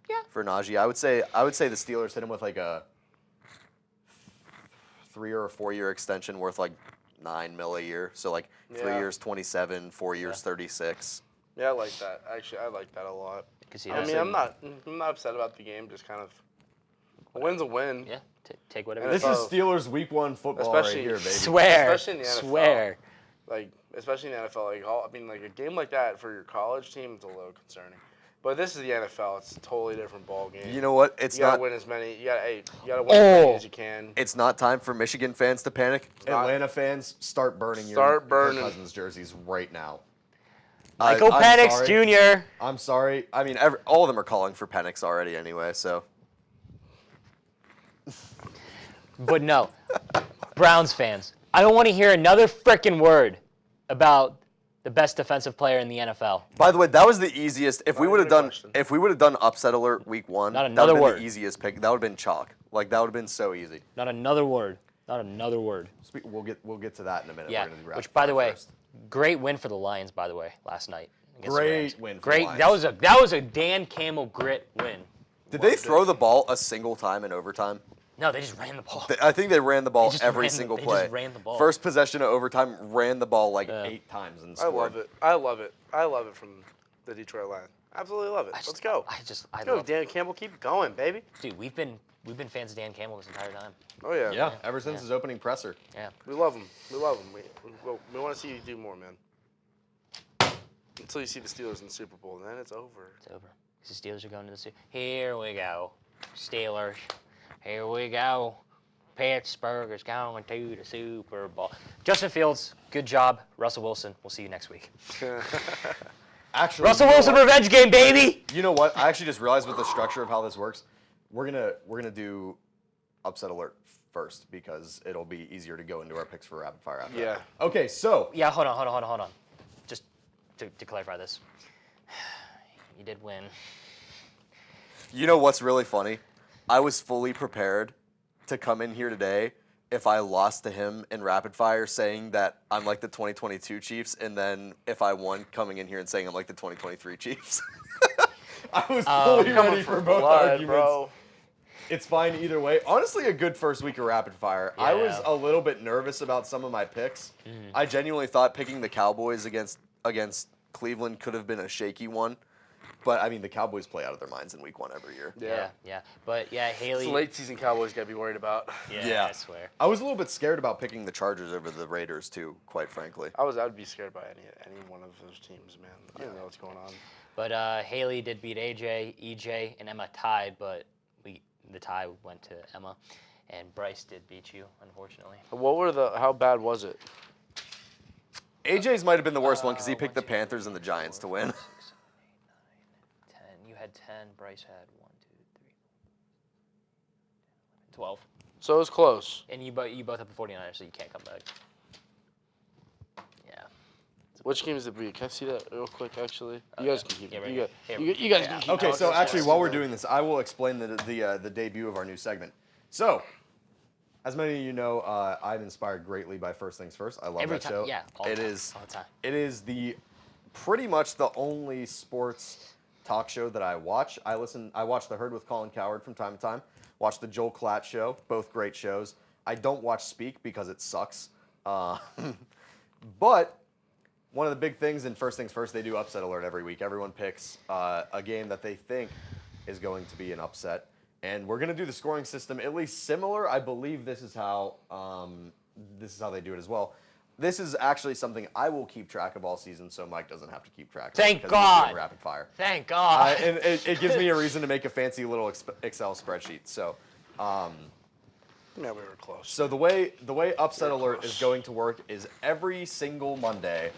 [SPEAKER 3] Yeah.
[SPEAKER 1] For Najee, I would say the Steelers hit him with like a 3 or 4 year extension worth like $9 million a year. So like 3 years 27, 4 years 36.
[SPEAKER 4] Yeah, I like that. Actually, I like that a lot.
[SPEAKER 3] I
[SPEAKER 4] mean, I'm not upset about the game. Just kind of a win's a win.
[SPEAKER 3] Yeah, take whatever.
[SPEAKER 1] This is Steelers Week 1 football
[SPEAKER 4] Especially-
[SPEAKER 1] right here, baby.
[SPEAKER 3] Swear.
[SPEAKER 4] Especially in the NFL.
[SPEAKER 3] Swear.
[SPEAKER 4] Like, especially in the NFL, like a game like that for your college team is a little concerning. But this is the NFL; it's a totally different ball game.
[SPEAKER 1] You know what?
[SPEAKER 4] You gotta win as many. You gotta win as many as you can.
[SPEAKER 1] It's not time for Michigan fans to panic.
[SPEAKER 4] not.
[SPEAKER 1] Atlanta fans, start burning
[SPEAKER 4] Start
[SPEAKER 1] your
[SPEAKER 4] burning.
[SPEAKER 1] Cousins jerseys right now.
[SPEAKER 3] Michael
[SPEAKER 1] I'm
[SPEAKER 3] Penix
[SPEAKER 1] sorry.
[SPEAKER 3] Jr.
[SPEAKER 1] I'm sorry. I mean, all of them are calling for Penix already anyway. So
[SPEAKER 3] But no, Browns fans, I don't want to hear another frickin' word about the best defensive player in the NFL.
[SPEAKER 1] by the way, that was the easiest. If we
[SPEAKER 4] Not
[SPEAKER 1] would have
[SPEAKER 4] even a
[SPEAKER 1] done
[SPEAKER 4] question.
[SPEAKER 1] upset alert Week 1,
[SPEAKER 3] Not
[SPEAKER 1] that would
[SPEAKER 3] another
[SPEAKER 1] have been
[SPEAKER 3] word.
[SPEAKER 1] the easiest pick. That would have been chalk. Like that would have been so easy.
[SPEAKER 3] Not another word. Not another word.
[SPEAKER 1] We'll get to that in a minute.
[SPEAKER 3] Yeah.
[SPEAKER 1] We're gonna do rapid
[SPEAKER 3] Which, by the
[SPEAKER 1] fire
[SPEAKER 3] way,
[SPEAKER 1] first.
[SPEAKER 3] great win for the Lions. By the way, last night. against the
[SPEAKER 1] Great
[SPEAKER 3] Rams.
[SPEAKER 1] win for the
[SPEAKER 3] Great.
[SPEAKER 1] Lions.
[SPEAKER 3] That was a Dan Campbell grit win.
[SPEAKER 1] Did they throw the ball a single time in overtime?
[SPEAKER 3] No, they just ran the ball.
[SPEAKER 1] I think they ran the ball
[SPEAKER 3] just
[SPEAKER 1] every
[SPEAKER 3] ran the-
[SPEAKER 1] single
[SPEAKER 3] they
[SPEAKER 1] play.
[SPEAKER 3] just ran the ball.
[SPEAKER 1] First possession of overtime, ran the ball like 8 times and
[SPEAKER 4] I
[SPEAKER 1] scored.
[SPEAKER 4] love it. I love it. I love it from the Detroit Lions. Absolutely love it. Let's go.
[SPEAKER 3] I
[SPEAKER 4] Go,
[SPEAKER 3] love
[SPEAKER 4] Dan Campbell. Keep going, baby.
[SPEAKER 3] Dude, we've been fans of Dan Campbell this entire time.
[SPEAKER 4] Oh yeah.
[SPEAKER 1] Yeah, ever since his opening presser.
[SPEAKER 3] Yeah.
[SPEAKER 4] We love him. We love him. We want to see you do more, man. Until you see the Steelers in the Super Bowl, and then it's over.
[SPEAKER 3] It's over. 'Cause the Steelers are going to the Super. Here we go, Steelers. Here we go. Pittsburgh is going to the Super Bowl. Justin Fields, good job. Russell Wilson, we'll see you next week.
[SPEAKER 1] Actually,
[SPEAKER 3] Russell Wilson revenge game, baby.
[SPEAKER 1] You know what? I actually just realized with the structure of how this works, we're gonna do upset alert first because it'll be easier to go into our picks for rapid fire after.
[SPEAKER 4] Yeah.
[SPEAKER 1] that. Okay, so
[SPEAKER 3] Yeah, hold on. Just to clarify this, you did win.
[SPEAKER 1] you know what's really funny? I was fully prepared to come in here today if I lost to him in rapid fire saying that I'm like the 2022 Chiefs, and then if I won, coming in here and saying I'm like the 2023 Chiefs. I was fully ready for both arguments.
[SPEAKER 4] bro.
[SPEAKER 1] It's fine either way. Honestly, a good first week of rapid fire. I was
[SPEAKER 3] Yeah.
[SPEAKER 1] a little bit nervous about some of my picks. I genuinely thought picking the Cowboys against Cleveland could have been a shaky one. But, I mean, the Cowboys play out of their minds in week 1 every year.
[SPEAKER 3] Yeah. But yeah, Haley.
[SPEAKER 4] It's the late season Cowboys got to be worried about.
[SPEAKER 3] Yeah, I swear.
[SPEAKER 1] I was a little bit scared about picking the Chargers over the Raiders, too, quite frankly.
[SPEAKER 4] I'd be scared by any one of those teams, man. I don't know what's going on.
[SPEAKER 3] But Haley did beat AJ, EJ, and Emma tied, but the tie went to Emma, and Bryce did beat you, unfortunately.
[SPEAKER 4] How bad was it?
[SPEAKER 1] AJ's might have been the worst one because he picked the Panthers and the Giants to win.
[SPEAKER 3] 10. You had 10. Bryce had 1, 2, 3, 12.
[SPEAKER 4] So it was close.
[SPEAKER 3] And you both have the 49ers, so you can't come back. Yeah.
[SPEAKER 4] Which games did we? Can I see that real quick, actually? You guys can keep
[SPEAKER 3] Yeah,
[SPEAKER 4] it.
[SPEAKER 3] right
[SPEAKER 4] You
[SPEAKER 3] here.
[SPEAKER 4] you guys can keep it.
[SPEAKER 1] Okay, so
[SPEAKER 4] I'll
[SPEAKER 1] actually,
[SPEAKER 4] just
[SPEAKER 1] while
[SPEAKER 4] watch
[SPEAKER 1] we're
[SPEAKER 4] it.
[SPEAKER 1] doing this, I will explain the debut of our new segment. So, as many of you know, I'm inspired greatly by First Things First. I love
[SPEAKER 3] Every
[SPEAKER 1] that
[SPEAKER 3] time.
[SPEAKER 1] show.
[SPEAKER 3] Yeah, all the
[SPEAKER 1] It
[SPEAKER 3] time,
[SPEAKER 1] is.
[SPEAKER 3] all the time.
[SPEAKER 1] It is pretty much the only sports talk show that I watch. I watch The Herd with Colin Cowherd from time to time. Watch the Joel Klatt Show, both great shows. I don't watch Speak because it sucks. But one of the big things in First Things First, they do upset alert every week. Everyone picks a game that they think is going to be an upset, and we're going to do the scoring system at least similar. I believe this is how they do it as well. This is actually something I will keep track of all season, so Mike doesn't have to keep track of it.
[SPEAKER 3] Thank
[SPEAKER 1] because he's doing
[SPEAKER 3] God.
[SPEAKER 1] Rapid fire.
[SPEAKER 3] Thank God.
[SPEAKER 1] And it gives me a reason to make a fancy little Excel spreadsheet. So.
[SPEAKER 4] Yeah, we were close.
[SPEAKER 1] So the way upset alert is going to work is every single Monday,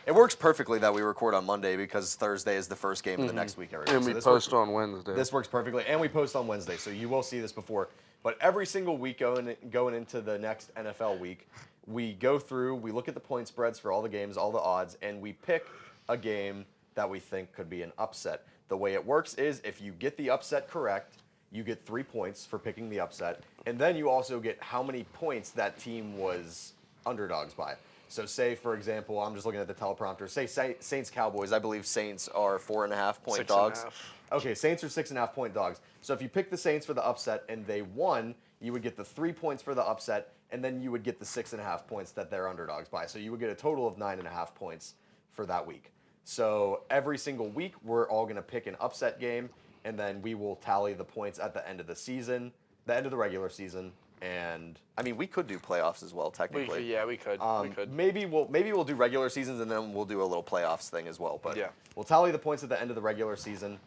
[SPEAKER 1] It works perfectly that we record on Monday because Thursday is the first game of the next week.
[SPEAKER 4] And we post on Wednesday.
[SPEAKER 1] This works perfectly, and we post on Wednesday, so you will see this before. But every single week going into the next NFL week, we go through, we look at the point spreads for all the games, all the odds, and we pick a game that we think could be an upset. The way it works is if you get the upset correct, you get 3 points for picking the upset, and then you also get how many points that team was underdogs by. So say, for example, I'm just looking at the teleprompter, say Saints Cowboys, I believe Saints are 4.5 point dogs.
[SPEAKER 4] 6.5.
[SPEAKER 1] Okay, Saints are 6.5 point dogs. So if you pick the Saints for the upset and they won, you would get the 3 points for the upset, and then you would get the 6.5 points that they're underdogs by. So you would get a total of 9.5 points for that week. So every single week, we're all going to pick an upset game, and then we will tally the points at the end of the season, the end of the regular season. And I mean, we could do playoffs as well, technically.
[SPEAKER 4] We could.
[SPEAKER 1] Maybe we'll do regular seasons, and then we'll do a little playoffs thing as well. But
[SPEAKER 4] Yeah.
[SPEAKER 1] we'll tally the points at the end of the regular season,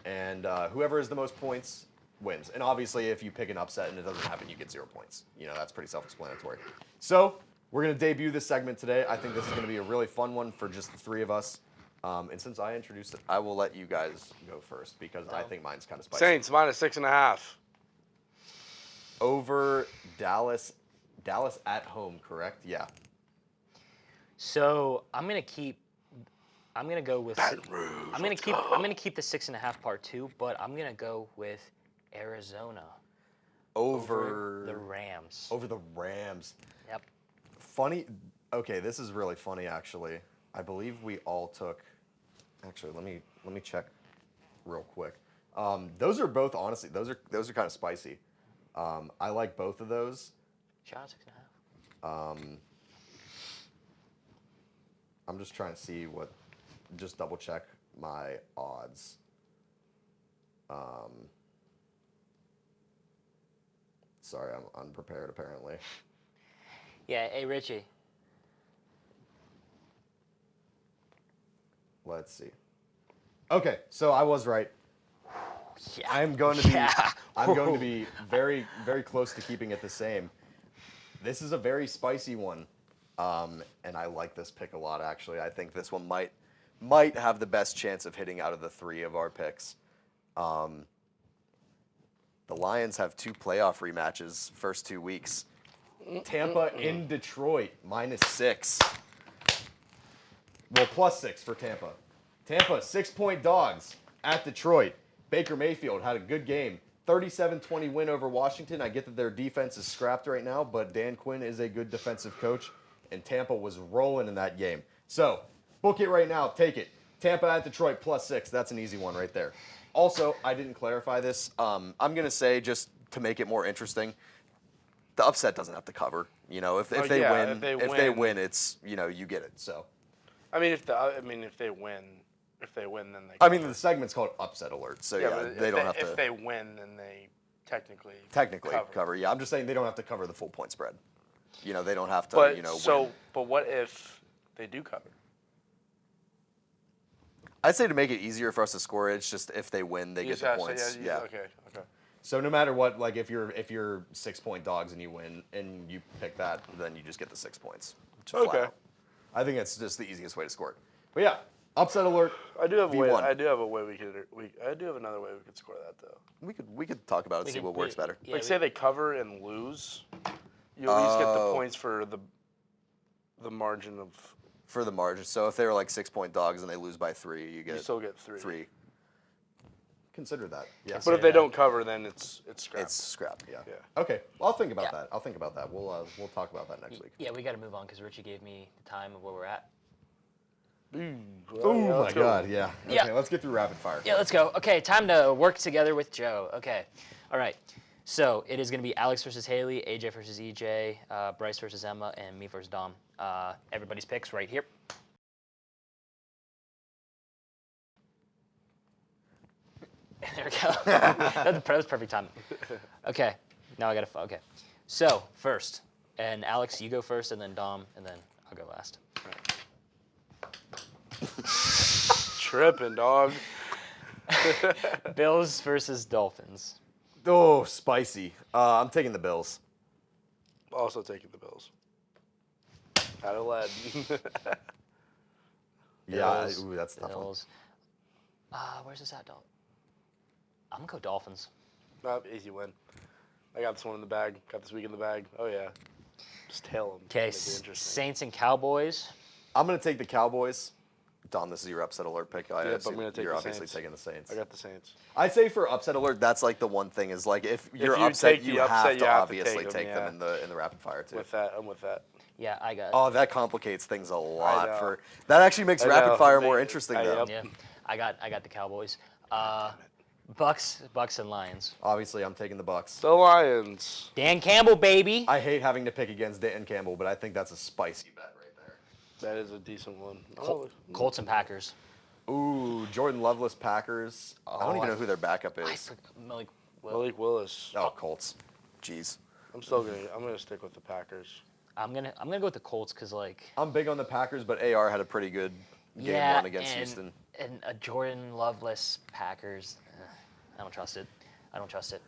[SPEAKER 1] and whoever has the most points wins. And obviously, if you pick an upset and it doesn't happen, you get 0 points. You know, that's pretty self-explanatory. So we're going to debut this segment today. I think this is going to be a really fun one for just the three of us. And since I introduced it, I will let you guys go first because I think mine's kind of spicy.
[SPEAKER 4] Saints minus 6.5.
[SPEAKER 1] Over Dallas at home, correct? Yeah.
[SPEAKER 3] So I'm gonna go with.
[SPEAKER 4] Baton Rouge,
[SPEAKER 3] I'm gonna keep the 6.5 part 2, but I'm gonna go with Arizona
[SPEAKER 1] Over
[SPEAKER 3] the Rams.
[SPEAKER 1] Over the Rams.
[SPEAKER 3] Yep.
[SPEAKER 1] Funny. Okay, this is really funny actually. I believe we all took. Actually, let me check real quick. Those are both honestly. Those are kind of spicy. I like both of those.
[SPEAKER 3] Shot 6.5.
[SPEAKER 1] I'm just trying to see just double check my odds. Sorry, I'm unprepared apparently.
[SPEAKER 3] Yeah. Hey, Richie.
[SPEAKER 1] Let's see. Okay, so I was right.
[SPEAKER 3] Yeah.
[SPEAKER 1] I'm going to be very, very close to keeping it the same. This is a very spicy one, and I like this pick a lot. Actually, I think this one might have the best chance of hitting out of the three of our picks. The Lions have 2 playoff rematches first 2 weeks. Tampa in Detroit -6. Well, +6 for Tampa. Tampa 6-point dogs at Detroit. Baker Mayfield had a good game. 37-20 win over Washington. I get that their defense is scrapped right now, but Dan Quinn is a good defensive coach, and Tampa was rolling in that game. So, book it right now. Take it. Tampa at Detroit +6. That's an easy one right there. Also, I didn't clarify this. I'm going to say, just to make it more interesting, the upset doesn't have to cover. You know, if they win, it's, you know, you get it. So,
[SPEAKER 4] I mean, if they win, then they.
[SPEAKER 1] I mean, the segment's called Upset Alert, so yeah,
[SPEAKER 4] but
[SPEAKER 1] they don't have to.
[SPEAKER 4] If they win, then they technically
[SPEAKER 1] cover. Yeah, I'm just saying they don't have to cover the full point spread. You know, they don't have to.
[SPEAKER 4] But
[SPEAKER 1] win.
[SPEAKER 4] But what if they do cover?
[SPEAKER 1] I'd say to make it easier for us to score, it's just if they win, they get the points. Yeah.
[SPEAKER 4] Okay.
[SPEAKER 1] So no matter what, like if you're 6-point dogs and you win and you pick that, then you just get the 6 points.
[SPEAKER 4] Okay.
[SPEAKER 1] I think it's just the easiest way to score it. But yeah, upset alert.
[SPEAKER 4] I do have a way.
[SPEAKER 1] V1.
[SPEAKER 4] I do have another way we could score that though.
[SPEAKER 1] We could talk about it and see what works better.
[SPEAKER 3] Yeah,
[SPEAKER 4] Like say they cover and lose, you at least get the points for the margin of.
[SPEAKER 1] For the margin. So if they were like 6-point dogs and they lose by 3,
[SPEAKER 4] You still get 3.
[SPEAKER 1] Consider that. Yeah.
[SPEAKER 4] But if they don't cover, then it's scrapped.
[SPEAKER 1] It's scrapped. Yeah.
[SPEAKER 4] Yeah.
[SPEAKER 1] Okay. Well, I'll think about that. We'll talk about that next week.
[SPEAKER 3] Yeah, we got to move on because Richie gave me the time of where we're at.
[SPEAKER 1] Oh my God. Yeah. Okay.
[SPEAKER 3] Yeah.
[SPEAKER 1] Let's get through rapid fire.
[SPEAKER 3] Yeah, let's go. Okay, time to work together with Joe. Okay. All right. So it is going to be Alex versus Haley, AJ versus EJ, Bryce versus Emma, and me versus Dom. Everybody's picks right here. There we go. that was perfect time. Okay. Now I got to. Okay. So first, and Alex, you go first, and then Dom, and then I'll go last.
[SPEAKER 4] Tripping, dog.
[SPEAKER 3] Bills versus Dolphins.
[SPEAKER 1] Oh, spicy. I'm taking the Bills.
[SPEAKER 4] Also taking the Bills. Out of lead.
[SPEAKER 1] Yeah,
[SPEAKER 3] Bills,
[SPEAKER 1] ooh, that's a tough one.
[SPEAKER 3] Bills. Where's this at, dog? I'm gonna go Dolphins.
[SPEAKER 4] Easy win. I got this one in the bag. Got this week in the bag. Oh, yeah. Just tail them.
[SPEAKER 3] Okay, Saints and Cowboys.
[SPEAKER 1] I'm going to take the Cowboys. Dom, this is your upset alert pick.
[SPEAKER 4] But I'm going to take
[SPEAKER 1] You're
[SPEAKER 4] the
[SPEAKER 1] obviously
[SPEAKER 4] Saints.
[SPEAKER 1] taking the Saints.
[SPEAKER 4] I got the Saints.
[SPEAKER 1] I'd say for upset alert, that's like the one thing is like if you're
[SPEAKER 4] you
[SPEAKER 1] upset,
[SPEAKER 4] take the
[SPEAKER 1] you
[SPEAKER 4] upset,
[SPEAKER 1] have
[SPEAKER 4] you
[SPEAKER 1] to
[SPEAKER 4] have to
[SPEAKER 1] obviously
[SPEAKER 4] take
[SPEAKER 1] take
[SPEAKER 4] them,
[SPEAKER 1] them in the rapid fire too.
[SPEAKER 4] I'm with that.
[SPEAKER 3] Yeah, I got.
[SPEAKER 1] Oh, that complicates things a lot.
[SPEAKER 4] know.
[SPEAKER 1] That actually makes
[SPEAKER 4] I
[SPEAKER 1] rapid
[SPEAKER 4] know.
[SPEAKER 1] fire more interesting though.
[SPEAKER 4] Yep.
[SPEAKER 3] Yeah, I got the Cowboys. Bucks and Lions.
[SPEAKER 1] Obviously, I'm taking the Bucks.
[SPEAKER 4] The Lions.
[SPEAKER 3] Dan Campbell, baby.
[SPEAKER 1] I hate having to pick against Dan Campbell, but I think that's a spicy bet right there.
[SPEAKER 4] That is a decent one.
[SPEAKER 3] Colts and Packers.
[SPEAKER 1] Ooh, Jordan Loveless Packers. I don't even know who their backup
[SPEAKER 3] I
[SPEAKER 1] is.
[SPEAKER 3] forgot Malik.
[SPEAKER 4] Malik Willis.
[SPEAKER 1] Oh, Colts. Jeez.
[SPEAKER 4] I'm gonna stick with the Packers.
[SPEAKER 3] I'm gonna go with the Colts because like.
[SPEAKER 1] I'm big on the Packers, but AR had a pretty good game one against Houston.
[SPEAKER 3] And a Jordan Loveless Packers. I don't trust it.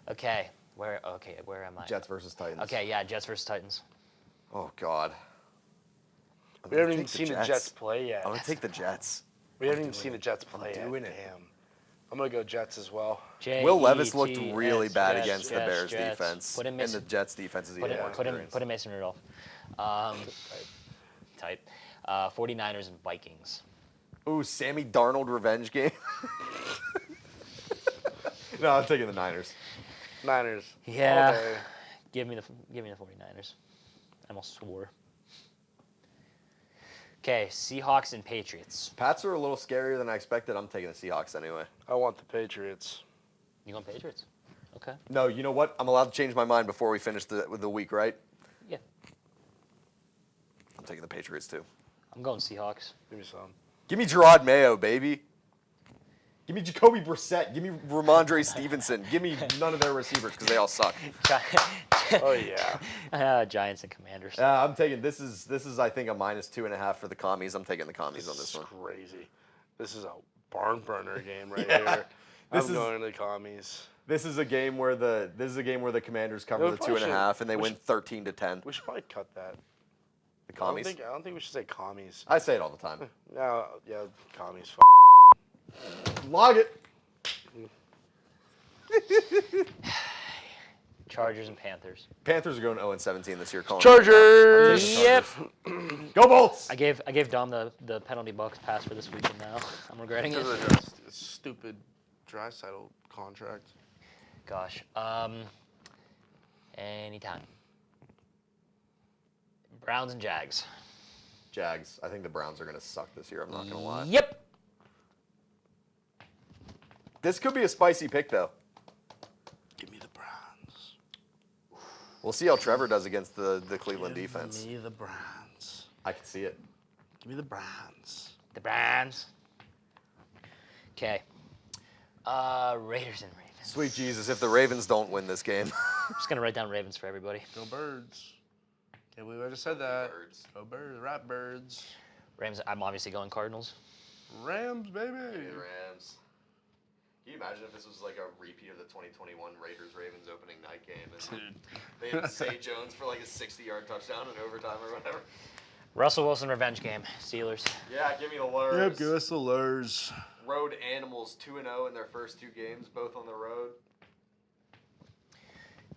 [SPEAKER 3] Okay, where am I?
[SPEAKER 1] Jets versus Titans.
[SPEAKER 3] Okay, yeah, Jets versus Titans.
[SPEAKER 1] Oh, God.
[SPEAKER 4] We haven't even seen the Jets play yet.
[SPEAKER 1] I'm going to take the Jets.
[SPEAKER 4] We haven't even seen the Jets play yet.
[SPEAKER 1] doing it.
[SPEAKER 4] Damn. I'm gonna go Jets as well.
[SPEAKER 1] Will Levis looked
[SPEAKER 3] Jets,
[SPEAKER 1] really bad
[SPEAKER 3] Jets,
[SPEAKER 1] against the
[SPEAKER 3] Jets,
[SPEAKER 1] Bears
[SPEAKER 3] Jets.
[SPEAKER 1] defense.
[SPEAKER 3] Put in
[SPEAKER 1] And
[SPEAKER 3] Mason-
[SPEAKER 1] the Jets defense is even more experienced.
[SPEAKER 3] Put in Mason Rudolph. Tight. 49ers and Vikings.
[SPEAKER 1] Ooh, Sammy Darnold revenge game. No, I'm taking the Niners.
[SPEAKER 4] Niners.
[SPEAKER 3] Yeah.
[SPEAKER 4] All day.
[SPEAKER 3] Give me the 49ers. I almost swore. Okay, Seahawks and Patriots.
[SPEAKER 1] Pats are a little scarier than I expected. I'm taking the Seahawks anyway.
[SPEAKER 4] I want the Patriots.
[SPEAKER 3] You going Patriots? Okay.
[SPEAKER 1] No, you know what? I'm allowed to change my mind before we finish the week, right?
[SPEAKER 3] Yeah.
[SPEAKER 1] I'm taking the Patriots too.
[SPEAKER 3] I'm going Seahawks.
[SPEAKER 4] Give me some.
[SPEAKER 1] Give me Gerard Mayo, baby. Give me Jacoby Brissett. Give me Ramondre Stevenson. Give me none of their receivers because they all suck.
[SPEAKER 4] Oh yeah.
[SPEAKER 3] Giants and Commanders.
[SPEAKER 1] I'm taking this is I think a -2.5 for the commies. I'm taking the commies on this one.
[SPEAKER 4] Crazy. This is a barn burner game right
[SPEAKER 1] Yeah.
[SPEAKER 4] here.
[SPEAKER 1] This
[SPEAKER 4] I'm
[SPEAKER 1] is-
[SPEAKER 4] going to the commies.
[SPEAKER 1] This is a game where the Commanders cover
[SPEAKER 4] No,
[SPEAKER 1] the
[SPEAKER 4] probably
[SPEAKER 1] 2.5 and they
[SPEAKER 4] we
[SPEAKER 1] win 13-10.
[SPEAKER 4] We should probably cut that.
[SPEAKER 1] The commies.
[SPEAKER 4] I don't think we should say commies.
[SPEAKER 1] I say it all the time.
[SPEAKER 4] No, yeah, commies.
[SPEAKER 1] Log it.
[SPEAKER 3] Chargers and Panthers.
[SPEAKER 1] Panthers are going 0-17 this year. Calling
[SPEAKER 4] Chargers.
[SPEAKER 1] I'm taking the Chargers. Go Bolts.
[SPEAKER 3] I gave Dom the penalty box pass for this weekend now. I'm regretting it.
[SPEAKER 4] Because of the stupid Draisaitl contract.
[SPEAKER 3] Gosh. Anytime. Browns and Jags.
[SPEAKER 1] Jags. I think the Browns are going to suck this year. I'm not going to lie.
[SPEAKER 3] Yep.
[SPEAKER 1] This could be a spicy pick, though.
[SPEAKER 4] Give me the Browns.
[SPEAKER 1] We'll see how Trevor does against the Cleveland defense.
[SPEAKER 4] Give me the Browns.
[SPEAKER 1] I can see it.
[SPEAKER 4] Give me the Browns.
[SPEAKER 3] The Browns. Okay. Raiders and Ravens.
[SPEAKER 1] Sweet Jesus, if the Ravens don't win this game.
[SPEAKER 3] I'm just gonna write down Ravens for everybody.
[SPEAKER 4] Go Birds. Can't believe I just said that.
[SPEAKER 1] Birds.
[SPEAKER 4] Go Birds. Rat Birds.
[SPEAKER 3] Rams. I'm obviously going Cardinals.
[SPEAKER 4] Rams, baby.
[SPEAKER 1] Rams. Can you imagine if this was like a repeat of the 2021 Raiders-Ravens opening night game? And they had Say Jones for like a 60-yard touchdown in overtime or whatever.
[SPEAKER 3] Russell Wilson revenge game. Steelers.
[SPEAKER 1] Yeah, give me the Lurs.
[SPEAKER 4] Yep, give us the Lurs.
[SPEAKER 1] Road Animals 2-0 in their first two games, both on the road.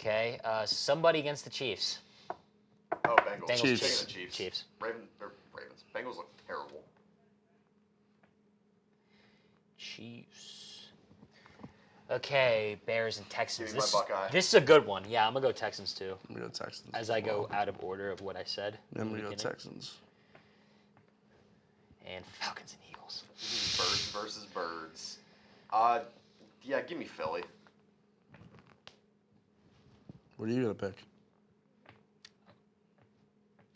[SPEAKER 3] Okay. Somebody against the Chiefs.
[SPEAKER 1] Oh, Bengals.
[SPEAKER 3] Bengals.
[SPEAKER 4] Chiefs.
[SPEAKER 1] Taking the
[SPEAKER 3] Chiefs.
[SPEAKER 1] Ravens. Bengals look terrible.
[SPEAKER 3] Chiefs. Okay, Bears and Texans.
[SPEAKER 1] Give me my Buckeye.
[SPEAKER 3] This is a good one. Yeah, I'm gonna go Texans too.
[SPEAKER 4] I'm going to go Texans.
[SPEAKER 3] As I go out of order of what I said.
[SPEAKER 4] I'm going to go
[SPEAKER 3] Beginning.
[SPEAKER 4] Texans.
[SPEAKER 3] And Falcons and Eagles.
[SPEAKER 1] Birds versus Birds. Yeah, give me Philly.
[SPEAKER 4] What are you going to pick?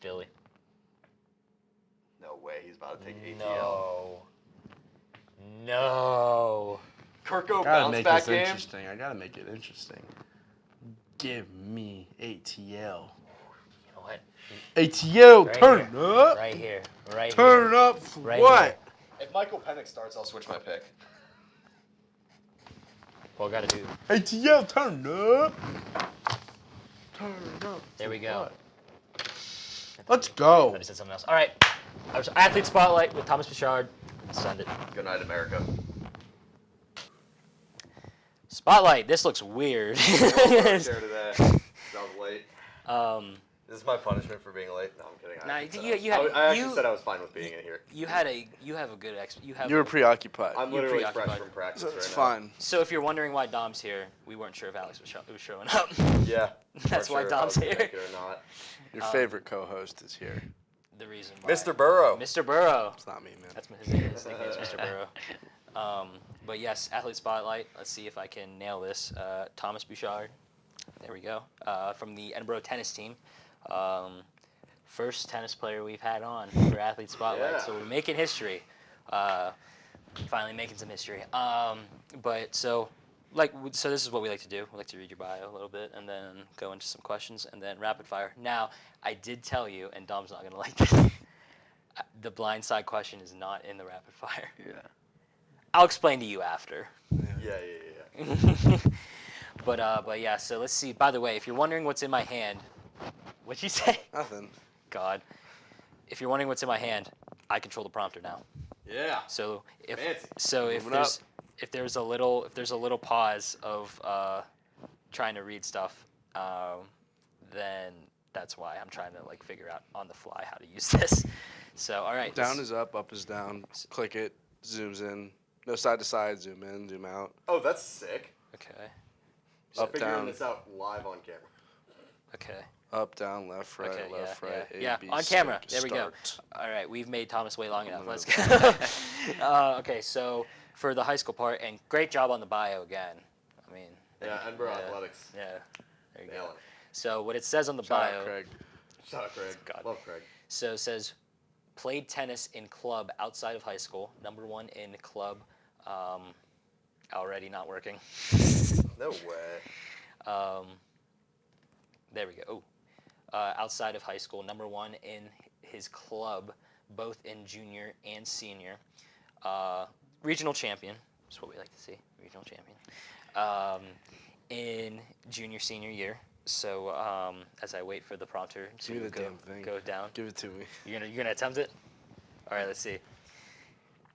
[SPEAKER 3] Philly.
[SPEAKER 1] No way, he's about to take ATL.
[SPEAKER 3] No.
[SPEAKER 1] Kirko
[SPEAKER 4] Gotta
[SPEAKER 1] bounce
[SPEAKER 4] make
[SPEAKER 1] back
[SPEAKER 4] this
[SPEAKER 1] game.
[SPEAKER 4] interesting. I gotta make it interesting. Give me ATL.
[SPEAKER 3] You know what?
[SPEAKER 4] ATL,
[SPEAKER 3] Right
[SPEAKER 4] turn
[SPEAKER 3] here.
[SPEAKER 4] up.
[SPEAKER 3] Right here. Right
[SPEAKER 4] Turn
[SPEAKER 3] here.
[SPEAKER 4] up for
[SPEAKER 3] Right
[SPEAKER 4] what?
[SPEAKER 3] here.
[SPEAKER 1] If Michael Penix starts, I'll switch my pick.
[SPEAKER 3] Well, gotta do.
[SPEAKER 4] ATL, turn up. Turn up.
[SPEAKER 3] There we
[SPEAKER 4] for
[SPEAKER 3] go.
[SPEAKER 4] what? Let's go.
[SPEAKER 3] I said something else. All right. Athlete Spotlight with Thomas Buchard. Send it.
[SPEAKER 1] Good night, America.
[SPEAKER 3] Spotlight. This looks weird.
[SPEAKER 1] Chair today. That was late. This is my punishment for being late. No, I'm kidding.
[SPEAKER 3] Nah,
[SPEAKER 1] I actually said I was fine with being in here.
[SPEAKER 3] You have a good
[SPEAKER 4] You were preoccupied.
[SPEAKER 1] I'm
[SPEAKER 3] You're
[SPEAKER 1] literally
[SPEAKER 3] preoccupied.
[SPEAKER 1] fresh from practice
[SPEAKER 4] So it's
[SPEAKER 1] right
[SPEAKER 4] fine.
[SPEAKER 3] So if you're wondering why Dom's here, we weren't sure if Alex was showing up.
[SPEAKER 1] now. Yeah.
[SPEAKER 3] That's
[SPEAKER 1] Not
[SPEAKER 3] why
[SPEAKER 1] sure if
[SPEAKER 3] Dom's
[SPEAKER 1] I was gonna
[SPEAKER 3] here.
[SPEAKER 1] make it or not.
[SPEAKER 4] Your favorite co-host is here.
[SPEAKER 3] The reason why.
[SPEAKER 1] Mr. Burrow.
[SPEAKER 3] Mr. Burrow.
[SPEAKER 4] It's not me, man.
[SPEAKER 3] That's his nickname is Mr. Burrow. But yes, Athlete Spotlight. Let's see if I can nail this. Thomas Buchard. There we go. From the Edinboro Tennis team. First tennis player we've had on for Athlete Spotlight.
[SPEAKER 1] Yeah.
[SPEAKER 3] So we're making history. Finally making some history. So this is what we like to do. We like to read your bio a little bit and then go into some questions and then rapid fire. Now, I did tell you, and Dom's not gonna like this. The blindside question is not in the rapid fire.
[SPEAKER 5] Yeah.
[SPEAKER 3] I'll explain to you after.
[SPEAKER 1] Yeah.
[SPEAKER 3] But yeah. So let's see. By the way, if you're wondering what's in my hand, what'd you say?
[SPEAKER 4] Nothing.
[SPEAKER 3] God. If you're wondering what's in my hand, I control the prompter now.
[SPEAKER 1] Yeah.
[SPEAKER 3] So if
[SPEAKER 1] Fancy.
[SPEAKER 3] if there's a little pause of trying to read stuff, then that's why I'm trying to figure out on the fly how to use this. So all right.
[SPEAKER 4] Down is up is down. Click it, zooms in. No, side to side, zoom in, zoom out.
[SPEAKER 1] Oh, that's sick.
[SPEAKER 3] Okay.
[SPEAKER 4] Up,
[SPEAKER 1] Figuring
[SPEAKER 4] down.
[SPEAKER 1] this out live on camera.
[SPEAKER 3] Okay.
[SPEAKER 4] Up, down, left, right,
[SPEAKER 3] Okay,
[SPEAKER 4] left,
[SPEAKER 3] yeah,
[SPEAKER 4] right.
[SPEAKER 3] yeah.
[SPEAKER 4] A, B,
[SPEAKER 3] On camera.
[SPEAKER 4] C,
[SPEAKER 3] There we go.
[SPEAKER 4] start.
[SPEAKER 3] All right, we've made Thomas wait long enough.
[SPEAKER 4] No.
[SPEAKER 3] Let's go. Okay, so for the high school part, and great job on the bio again. I mean.
[SPEAKER 1] Yeah, Edinboro Athletics.
[SPEAKER 3] Yeah. There you
[SPEAKER 1] Nailing
[SPEAKER 3] go.
[SPEAKER 1] it.
[SPEAKER 3] So what it says on the
[SPEAKER 4] Shout
[SPEAKER 3] bio.
[SPEAKER 4] out, Craig.
[SPEAKER 1] Shout out, Craig.
[SPEAKER 3] God.
[SPEAKER 1] Love Craig.
[SPEAKER 3] So it says, played tennis in club outside of high school. #1 in club. Already not working.
[SPEAKER 1] No way.
[SPEAKER 3] There we go. Outside of high school, #1 in his club, both in junior and senior. Regional champion. That's what we like to see. Regional champion. In junior, senior year. So as I wait for the prompter
[SPEAKER 4] Give me
[SPEAKER 3] to
[SPEAKER 4] the damn thing.
[SPEAKER 3] go down.
[SPEAKER 4] Give it to me.
[SPEAKER 3] You're gonna attempt it? All right, let's see.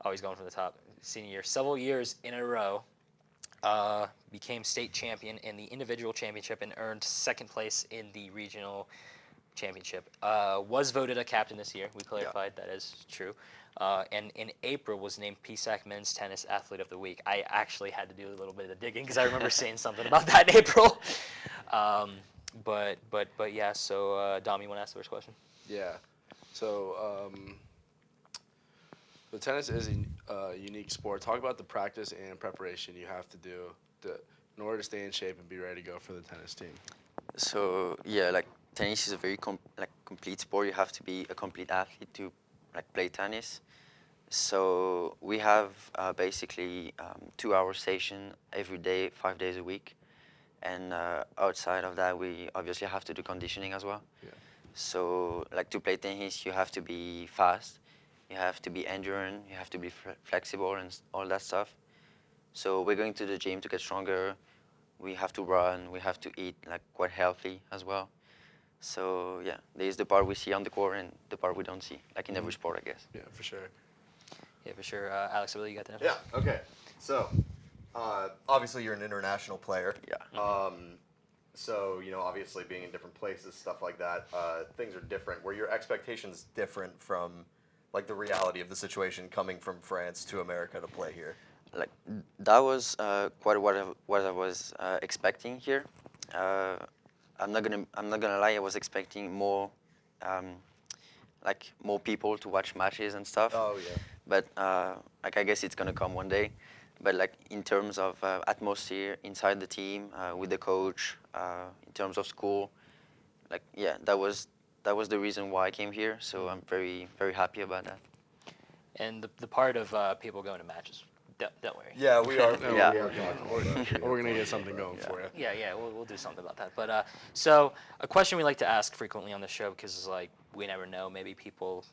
[SPEAKER 3] Oh, he's going from the top. Senior year, several years in a row, became state champion in the individual championship and earned second place in the regional championship. Was voted a captain this year. We clarified that is true. And in April was named PSAC Men's Tennis Athlete of the Week. I actually had to do a little bit of the digging because I remember seeing something about that in April. But yeah. So Dom, you want to ask the first question?
[SPEAKER 4] Yeah. So, the tennis is a unique sport. Talk about the practice and preparation you have to do in order to stay in shape and be ready to go for the tennis team.
[SPEAKER 5] So yeah, tennis is a very complete sport. You have to be a complete athlete to play tennis. So we have basically 2-hour session every day, 5 days a week, and outside of that, we obviously have to do conditioning as well.
[SPEAKER 4] Yeah.
[SPEAKER 5] So to play tennis, you have to be fast. You have to be endurant, you have to be flexible and all that stuff. So we're going to the gym to get stronger. We have to run, we have to eat quite healthy as well. So yeah, there's the part we see on the court and the part we don't see, in every sport, I guess.
[SPEAKER 4] Yeah, for sure.
[SPEAKER 3] Yeah, for sure. Alex, I believe you got the next
[SPEAKER 1] Yeah. Okay. So, obviously you're an international player.
[SPEAKER 5] Yeah.
[SPEAKER 1] So obviously being in different places, stuff like that, things are different. Were your expectations different from the reality of the situation coming from France to America to play here?
[SPEAKER 5] That was quite what I was expecting here. I'm not gonna lie, I was expecting more more people to watch matches and stuff.
[SPEAKER 1] Oh yeah.
[SPEAKER 5] But I guess it's gonna come one day. But in terms of atmosphere inside the team, with the coach, in terms of school, yeah, that was the reason why I came here. So I'm very, very happy about that.
[SPEAKER 3] And the part of people going to matches, don't worry.
[SPEAKER 1] Yeah, we are.
[SPEAKER 5] Yeah.
[SPEAKER 1] We are talking about that.
[SPEAKER 4] We're going to get something going for you.
[SPEAKER 3] Yeah, we'll do something about that. But so a question we like to ask frequently on the show because we never know, maybe people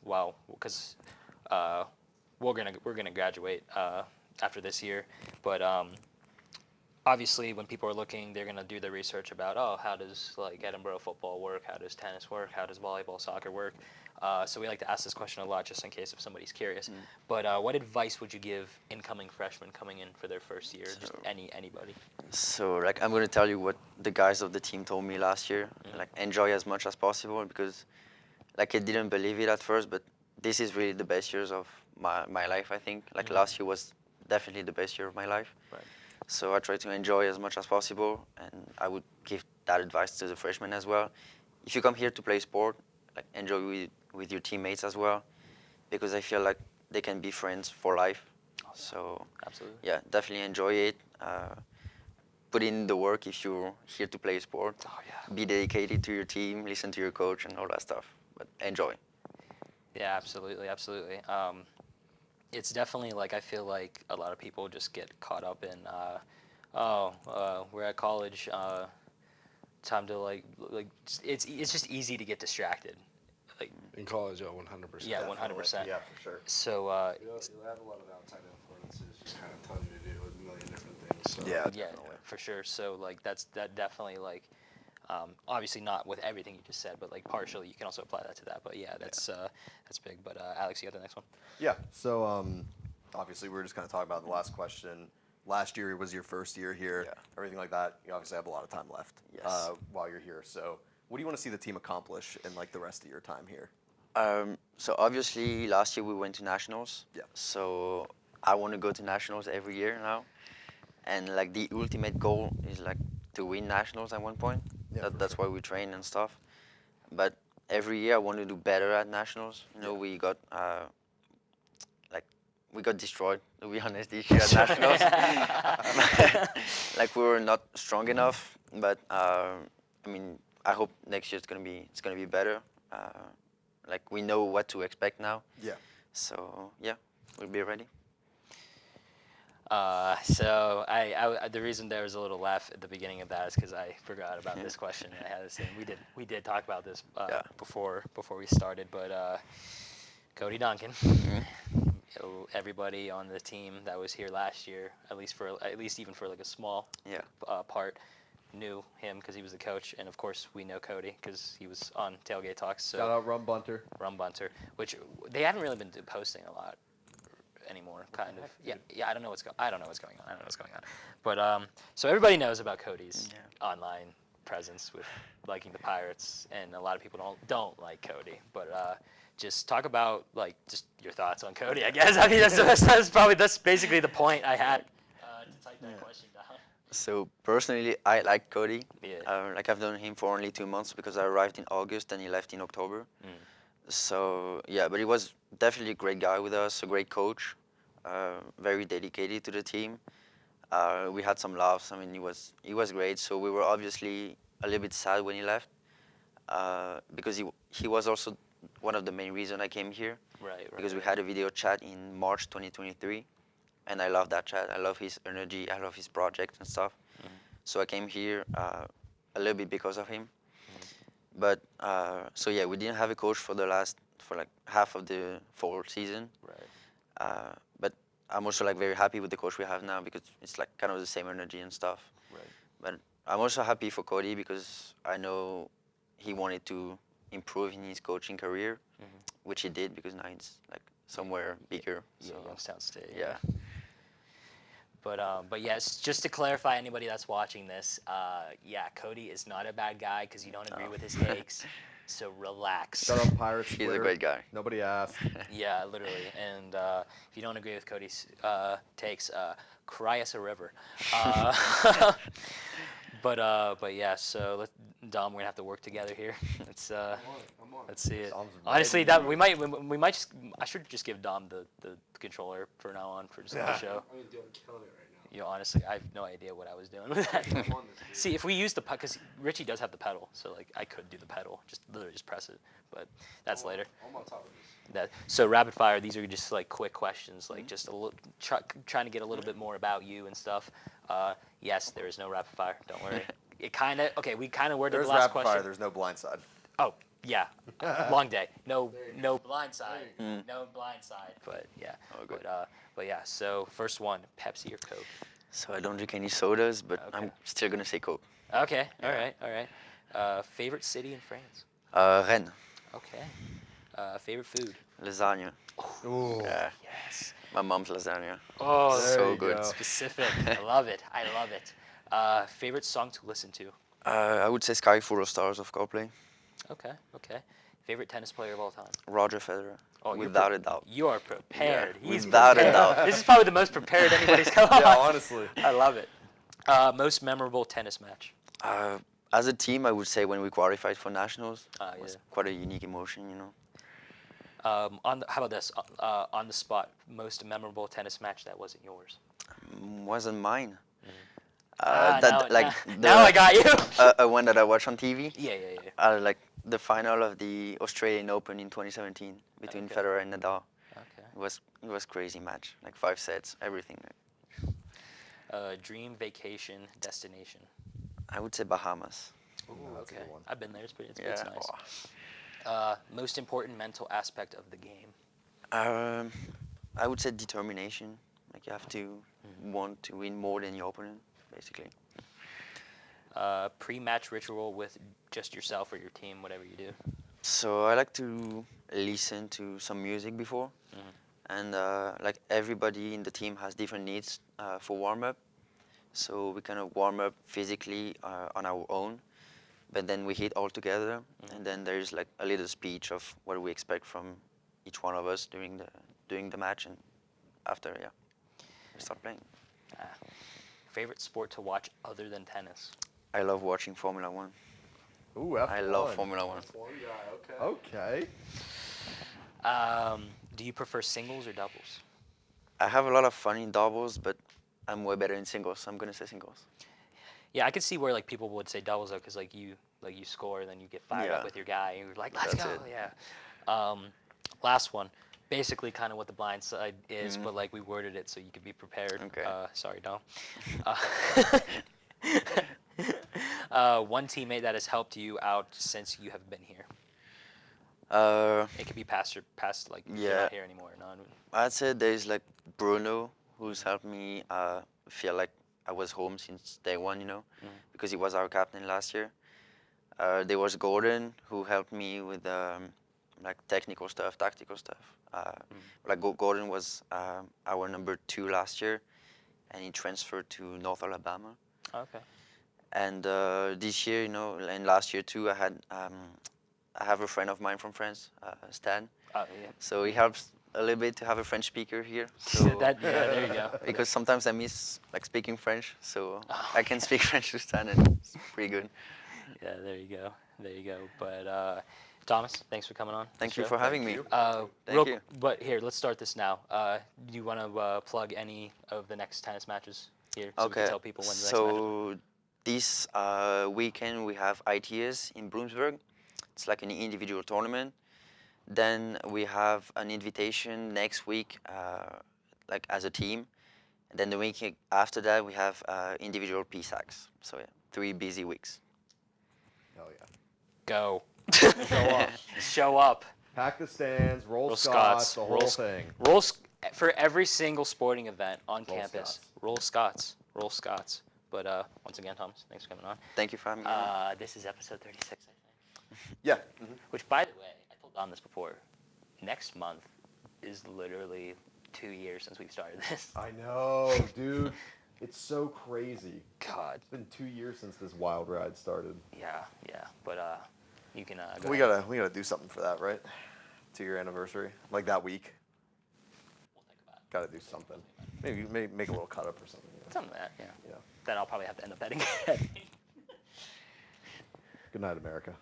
[SPEAKER 3] because we're gonna graduate after this year, but obviously when people are looking, they're going to do their research about, how does like Edinboro football work? How does tennis work? How does volleyball, soccer work? So we like to ask this question a lot just in case if somebody's curious. But what advice would you give incoming freshmen coming in for their first year? Just anybody.
[SPEAKER 5] So like I'm gonna tell you what the guys of the team told me last year. Like enjoy as much as possible because like I didn't believe it at first, but this is really the best years of my life. I think like last year was definitely the best year of my life.
[SPEAKER 3] Right.
[SPEAKER 5] So I try to enjoy as much as possible, and I would give that advice to the freshmen as well. If you come here to play sport, like enjoy with your teammates as well, because I feel like they can be friends for life. So
[SPEAKER 3] Absolutely.
[SPEAKER 5] yeah, definitely enjoy it. Put in the work if you're here to play sport.
[SPEAKER 3] Oh yeah.
[SPEAKER 5] Be dedicated to your team, listen to your coach, and all that stuff. But enjoy.
[SPEAKER 3] Yeah, absolutely, absolutely. It's definitely like I feel like a lot of people just get caught up in, we're at college, time to it's just easy to get distracted. Like
[SPEAKER 4] In college, 100%.
[SPEAKER 3] yeah, 100%.
[SPEAKER 1] Yeah, for sure.
[SPEAKER 3] So
[SPEAKER 4] You'll have a lot of outside influences just kind of telling you to do a million different things. So.
[SPEAKER 1] Yeah.
[SPEAKER 3] yeah, for sure. So like that definitely like. Obviously not with everything you just said, but like partially you can also apply that to that. But yeah, that's big. But Alex, you got the next one?
[SPEAKER 1] Yeah. So obviously we were just kind of talking about the last question. Last year was your first year here,
[SPEAKER 5] Yeah.
[SPEAKER 1] everything like that. You obviously have a lot of time left
[SPEAKER 5] Yes.
[SPEAKER 1] while you're here. So what do you want to see the team accomplish in like the rest of your time here?
[SPEAKER 5] So obviously last year we went to nationals.
[SPEAKER 1] Yeah.
[SPEAKER 5] So I want to go to nationals every year now, and like the ultimate goal is like to win nationals at one point.
[SPEAKER 1] Yeah,
[SPEAKER 5] That's why we train and stuff. But every year I want to do better at nationals. You know,
[SPEAKER 1] Yeah.
[SPEAKER 5] we got destroyed, to be honest, this year at nationals. Like we were not strong enough. But I mean, I hope next year it's gonna be better. Like we know what to expect now.
[SPEAKER 1] Yeah.
[SPEAKER 5] So yeah, we'll be ready.
[SPEAKER 3] So the reason there was a little laugh at the beginning of that is because I forgot about this question. I had this thing. We did talk about this before we started, but Cody Duncan, everybody on the team that was here last year, at least even for like a small part, knew him because he was the coach, and of course we know Cody because he was on Tailgate Talks. So
[SPEAKER 1] Shout out Rum Bunter.
[SPEAKER 3] Which they haven't really been posting a lot anymore, kind of. Yeah. I don't know what's going on. But so everybody knows about Cody's online presence with liking the Pirates, and a lot of people don't like Cody. But just talk about like just your thoughts on Cody, I guess. I mean that's basically the point I had to type that question down.
[SPEAKER 5] So personally, I like Cody.
[SPEAKER 3] Yeah.
[SPEAKER 5] Like I've known him for only 2 months because I arrived in August and he left in October. So yeah, but he was definitely a great guy with us, a great coach, very dedicated to the team. We had some laughs. I mean, he was great. So we were obviously a little bit sad when he left, because he was also one of the main reasons I came here.
[SPEAKER 3] Right.
[SPEAKER 5] Because we had a video chat in March 2023, and I love that chat. I love his energy. I love his project and stuff. So I came here a little bit because of him. But so yeah, we didn't have a coach for like half of the fall season.
[SPEAKER 3] Right.
[SPEAKER 5] But I'm also like very happy with the coach we have now because it's like kind of the same energy and stuff.
[SPEAKER 3] Right.
[SPEAKER 5] But I'm also happy for Cody because I know he wanted to improve in his coaching career, which he did because now he's like somewhere bigger.
[SPEAKER 3] Yeah, Youngstown State.
[SPEAKER 5] Yeah.
[SPEAKER 3] But yes, just to clarify, anybody that's watching this, Cody is not a bad guy because you don't agree with his takes. So relax.
[SPEAKER 1] Shut up, Pirates.
[SPEAKER 5] He's a
[SPEAKER 1] Twitter.
[SPEAKER 5] great guy.
[SPEAKER 1] Nobody asked.
[SPEAKER 3] Yeah, literally. And if you don't agree with Cody's takes, cry us a river. But yeah. So Dom, we're gonna have to work together here. Let's see it. Honestly, that we might just I should just give Dom the controller from now on for just the show.
[SPEAKER 4] I mean, dude, I'm killing it right now.
[SPEAKER 3] You know, honestly, I have no idea what I was doing with that. See, if we use the pedal, because Richie does have the pedal, so like I could do the pedal, just literally just press it. But that's later.
[SPEAKER 4] I'm on top of this.
[SPEAKER 3] So rapid fire, these are just like quick questions, like just a little trying to get a little bit more about you and stuff. Yes, there is no rapid fire. Don't worry. We kind of worded
[SPEAKER 1] There's
[SPEAKER 3] the last
[SPEAKER 1] rapid
[SPEAKER 3] question.
[SPEAKER 1] fire. There's no blind side.
[SPEAKER 3] Oh yeah, long day. No blind side. No blind side. But yeah.
[SPEAKER 5] Oh, good.
[SPEAKER 3] But yeah. So first one, Pepsi or Coke?
[SPEAKER 5] So I don't drink any sodas, but
[SPEAKER 3] Okay.
[SPEAKER 5] I'm still gonna say Coke.
[SPEAKER 3] Okay. All right. Favorite city in France?
[SPEAKER 5] Rennes,
[SPEAKER 3] Okay. Favorite food?
[SPEAKER 5] lasagna.
[SPEAKER 1] Ooh.
[SPEAKER 5] Yeah,
[SPEAKER 3] Yes.
[SPEAKER 5] my mom's lasagna.
[SPEAKER 3] Oh,
[SPEAKER 1] There
[SPEAKER 5] so
[SPEAKER 1] you
[SPEAKER 5] good.
[SPEAKER 1] go.
[SPEAKER 3] specific. I love it. I love it. Favorite song to listen to?
[SPEAKER 5] I would say Sky Full of Stars of Coldplay.
[SPEAKER 3] Okay. Favorite tennis player of all time?
[SPEAKER 5] Roger Federer,
[SPEAKER 3] Oh, you're
[SPEAKER 5] without a doubt.
[SPEAKER 3] You are prepared.
[SPEAKER 5] Yeah,
[SPEAKER 3] He's
[SPEAKER 5] without a
[SPEAKER 3] prepared.
[SPEAKER 5] doubt.
[SPEAKER 3] This is probably the most prepared anybody's come on.
[SPEAKER 1] Yeah, honestly.
[SPEAKER 3] I love it. Most memorable tennis match?
[SPEAKER 5] As a team, I would say when we qualified for nationals, it was
[SPEAKER 3] Yeah.
[SPEAKER 5] quite a unique emotion, you know.
[SPEAKER 3] How about this? On the spot, most memorable tennis match that wasn't yours?
[SPEAKER 5] Wasn't mine.
[SPEAKER 3] Now I got you.
[SPEAKER 5] One that I watched on TV.
[SPEAKER 3] Yeah.
[SPEAKER 5] Like the final of the Australian Open in 2017 between
[SPEAKER 3] Okay.
[SPEAKER 5] Federer and Nadal.
[SPEAKER 3] Okay.
[SPEAKER 5] It was crazy match, like 5 sets, everything.
[SPEAKER 3] Dream vacation destination?
[SPEAKER 5] I would say Bahamas.
[SPEAKER 3] Ooh,
[SPEAKER 1] that's a
[SPEAKER 3] okay.
[SPEAKER 1] good one.
[SPEAKER 3] I've been there. It's
[SPEAKER 5] Yeah.
[SPEAKER 3] nice. Most important mental aspect of the game?
[SPEAKER 5] I would say determination. Like you have to want to win more than your opponent, basically.
[SPEAKER 3] Pre-match ritual with just yourself or your team, whatever you do?
[SPEAKER 5] So I like to listen to some music before, and like everybody in the team has different needs for warm up. So we kind of warm up physically on our own, but then we hit all together, and then there's like a little speech of what we expect from each one of us during the match, and after, yeah, we start playing.
[SPEAKER 3] Favorite sport to watch other than tennis?
[SPEAKER 5] I love watching Formula One.
[SPEAKER 1] Ooh, F1.
[SPEAKER 5] I love Formula One.
[SPEAKER 4] One guy, okay.
[SPEAKER 1] Okay.
[SPEAKER 3] Do you prefer singles or doubles?
[SPEAKER 5] I have a lot of fun in doubles, but I'm way better in singles, so I'm gonna say singles.
[SPEAKER 3] Yeah, I could see where like people would say doubles though, because like you score and then you get fired up
[SPEAKER 5] Yeah.
[SPEAKER 3] with your guy and you're like, let's
[SPEAKER 5] That's
[SPEAKER 3] go.
[SPEAKER 5] it.
[SPEAKER 3] Yeah. Last one. Basically, kind of what the blind side is, but like we worded it so you could be prepared.
[SPEAKER 5] Okay.
[SPEAKER 3] Sorry, Dom. One teammate that has helped you out since you have been here. It could be past like you're
[SPEAKER 5] Yeah.
[SPEAKER 3] not here anymore. No.
[SPEAKER 5] I'd say there's like Bruno, who's helped me feel like I was home since day one, you know, because he was our captain last year. There was Gordon, who helped me with like technical stuff, tactical stuff. Like Gordon was our number 2 last year, and he transferred to North Alabama.
[SPEAKER 3] Okay.
[SPEAKER 5] And this year, you know, and last year too, I have a friend of mine from France, Stan.
[SPEAKER 3] Oh yeah.
[SPEAKER 5] So he helps a little bit to have a French speaker here. So
[SPEAKER 3] There you go.
[SPEAKER 5] because sometimes I miss like speaking French, so I can speak French to Stan, and it's pretty good.
[SPEAKER 3] Yeah, there you go. But Thomas, thanks for coming on.
[SPEAKER 5] Thank you for having me.
[SPEAKER 3] Thank
[SPEAKER 5] you.
[SPEAKER 3] But here, let's start this now. Do you want to plug any of the next tennis matches here, so we can tell people when the next match is?
[SPEAKER 5] So this weekend we have ITS in Bloomsburg. It's like an individual tournament. Then we have an invitation next week, like as a team. And then the week after that we have individual PSACs. So yeah, 3 busy weeks.
[SPEAKER 1] Hell yeah.
[SPEAKER 3] Go.
[SPEAKER 1] Show up.
[SPEAKER 3] Show up.
[SPEAKER 1] Pack the stands, roll
[SPEAKER 3] Roll
[SPEAKER 1] Scots,
[SPEAKER 3] Scots,
[SPEAKER 1] the whole
[SPEAKER 3] roll
[SPEAKER 1] thing.
[SPEAKER 3] For every single sporting event on
[SPEAKER 1] Roll
[SPEAKER 3] campus.
[SPEAKER 1] Scots.
[SPEAKER 3] Roll Scots. But once again, Thomas, thanks for coming on.
[SPEAKER 5] Thank you for having me.
[SPEAKER 3] This is episode 36, I think.
[SPEAKER 1] Yeah.
[SPEAKER 3] Which, by the way, I told Dom this before. Next month is literally 2 years since we've started this.
[SPEAKER 1] I know, dude. It's so crazy.
[SPEAKER 3] God.
[SPEAKER 1] It's been 2 years since this wild ride started.
[SPEAKER 3] Yeah. But you can go
[SPEAKER 1] We
[SPEAKER 3] ahead.
[SPEAKER 1] gotta do something for that, right? 2-year anniversary, like that week.
[SPEAKER 3] We'll think about it.
[SPEAKER 1] Gotta do something. Maybe make a little cut up or something. You know?
[SPEAKER 3] Something like that, yeah.
[SPEAKER 1] Yeah.
[SPEAKER 3] Then I'll probably have to end up betting.
[SPEAKER 1] Good night, America.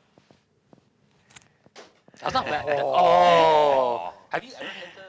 [SPEAKER 3] That's not bad. Oh. Have you ever hit the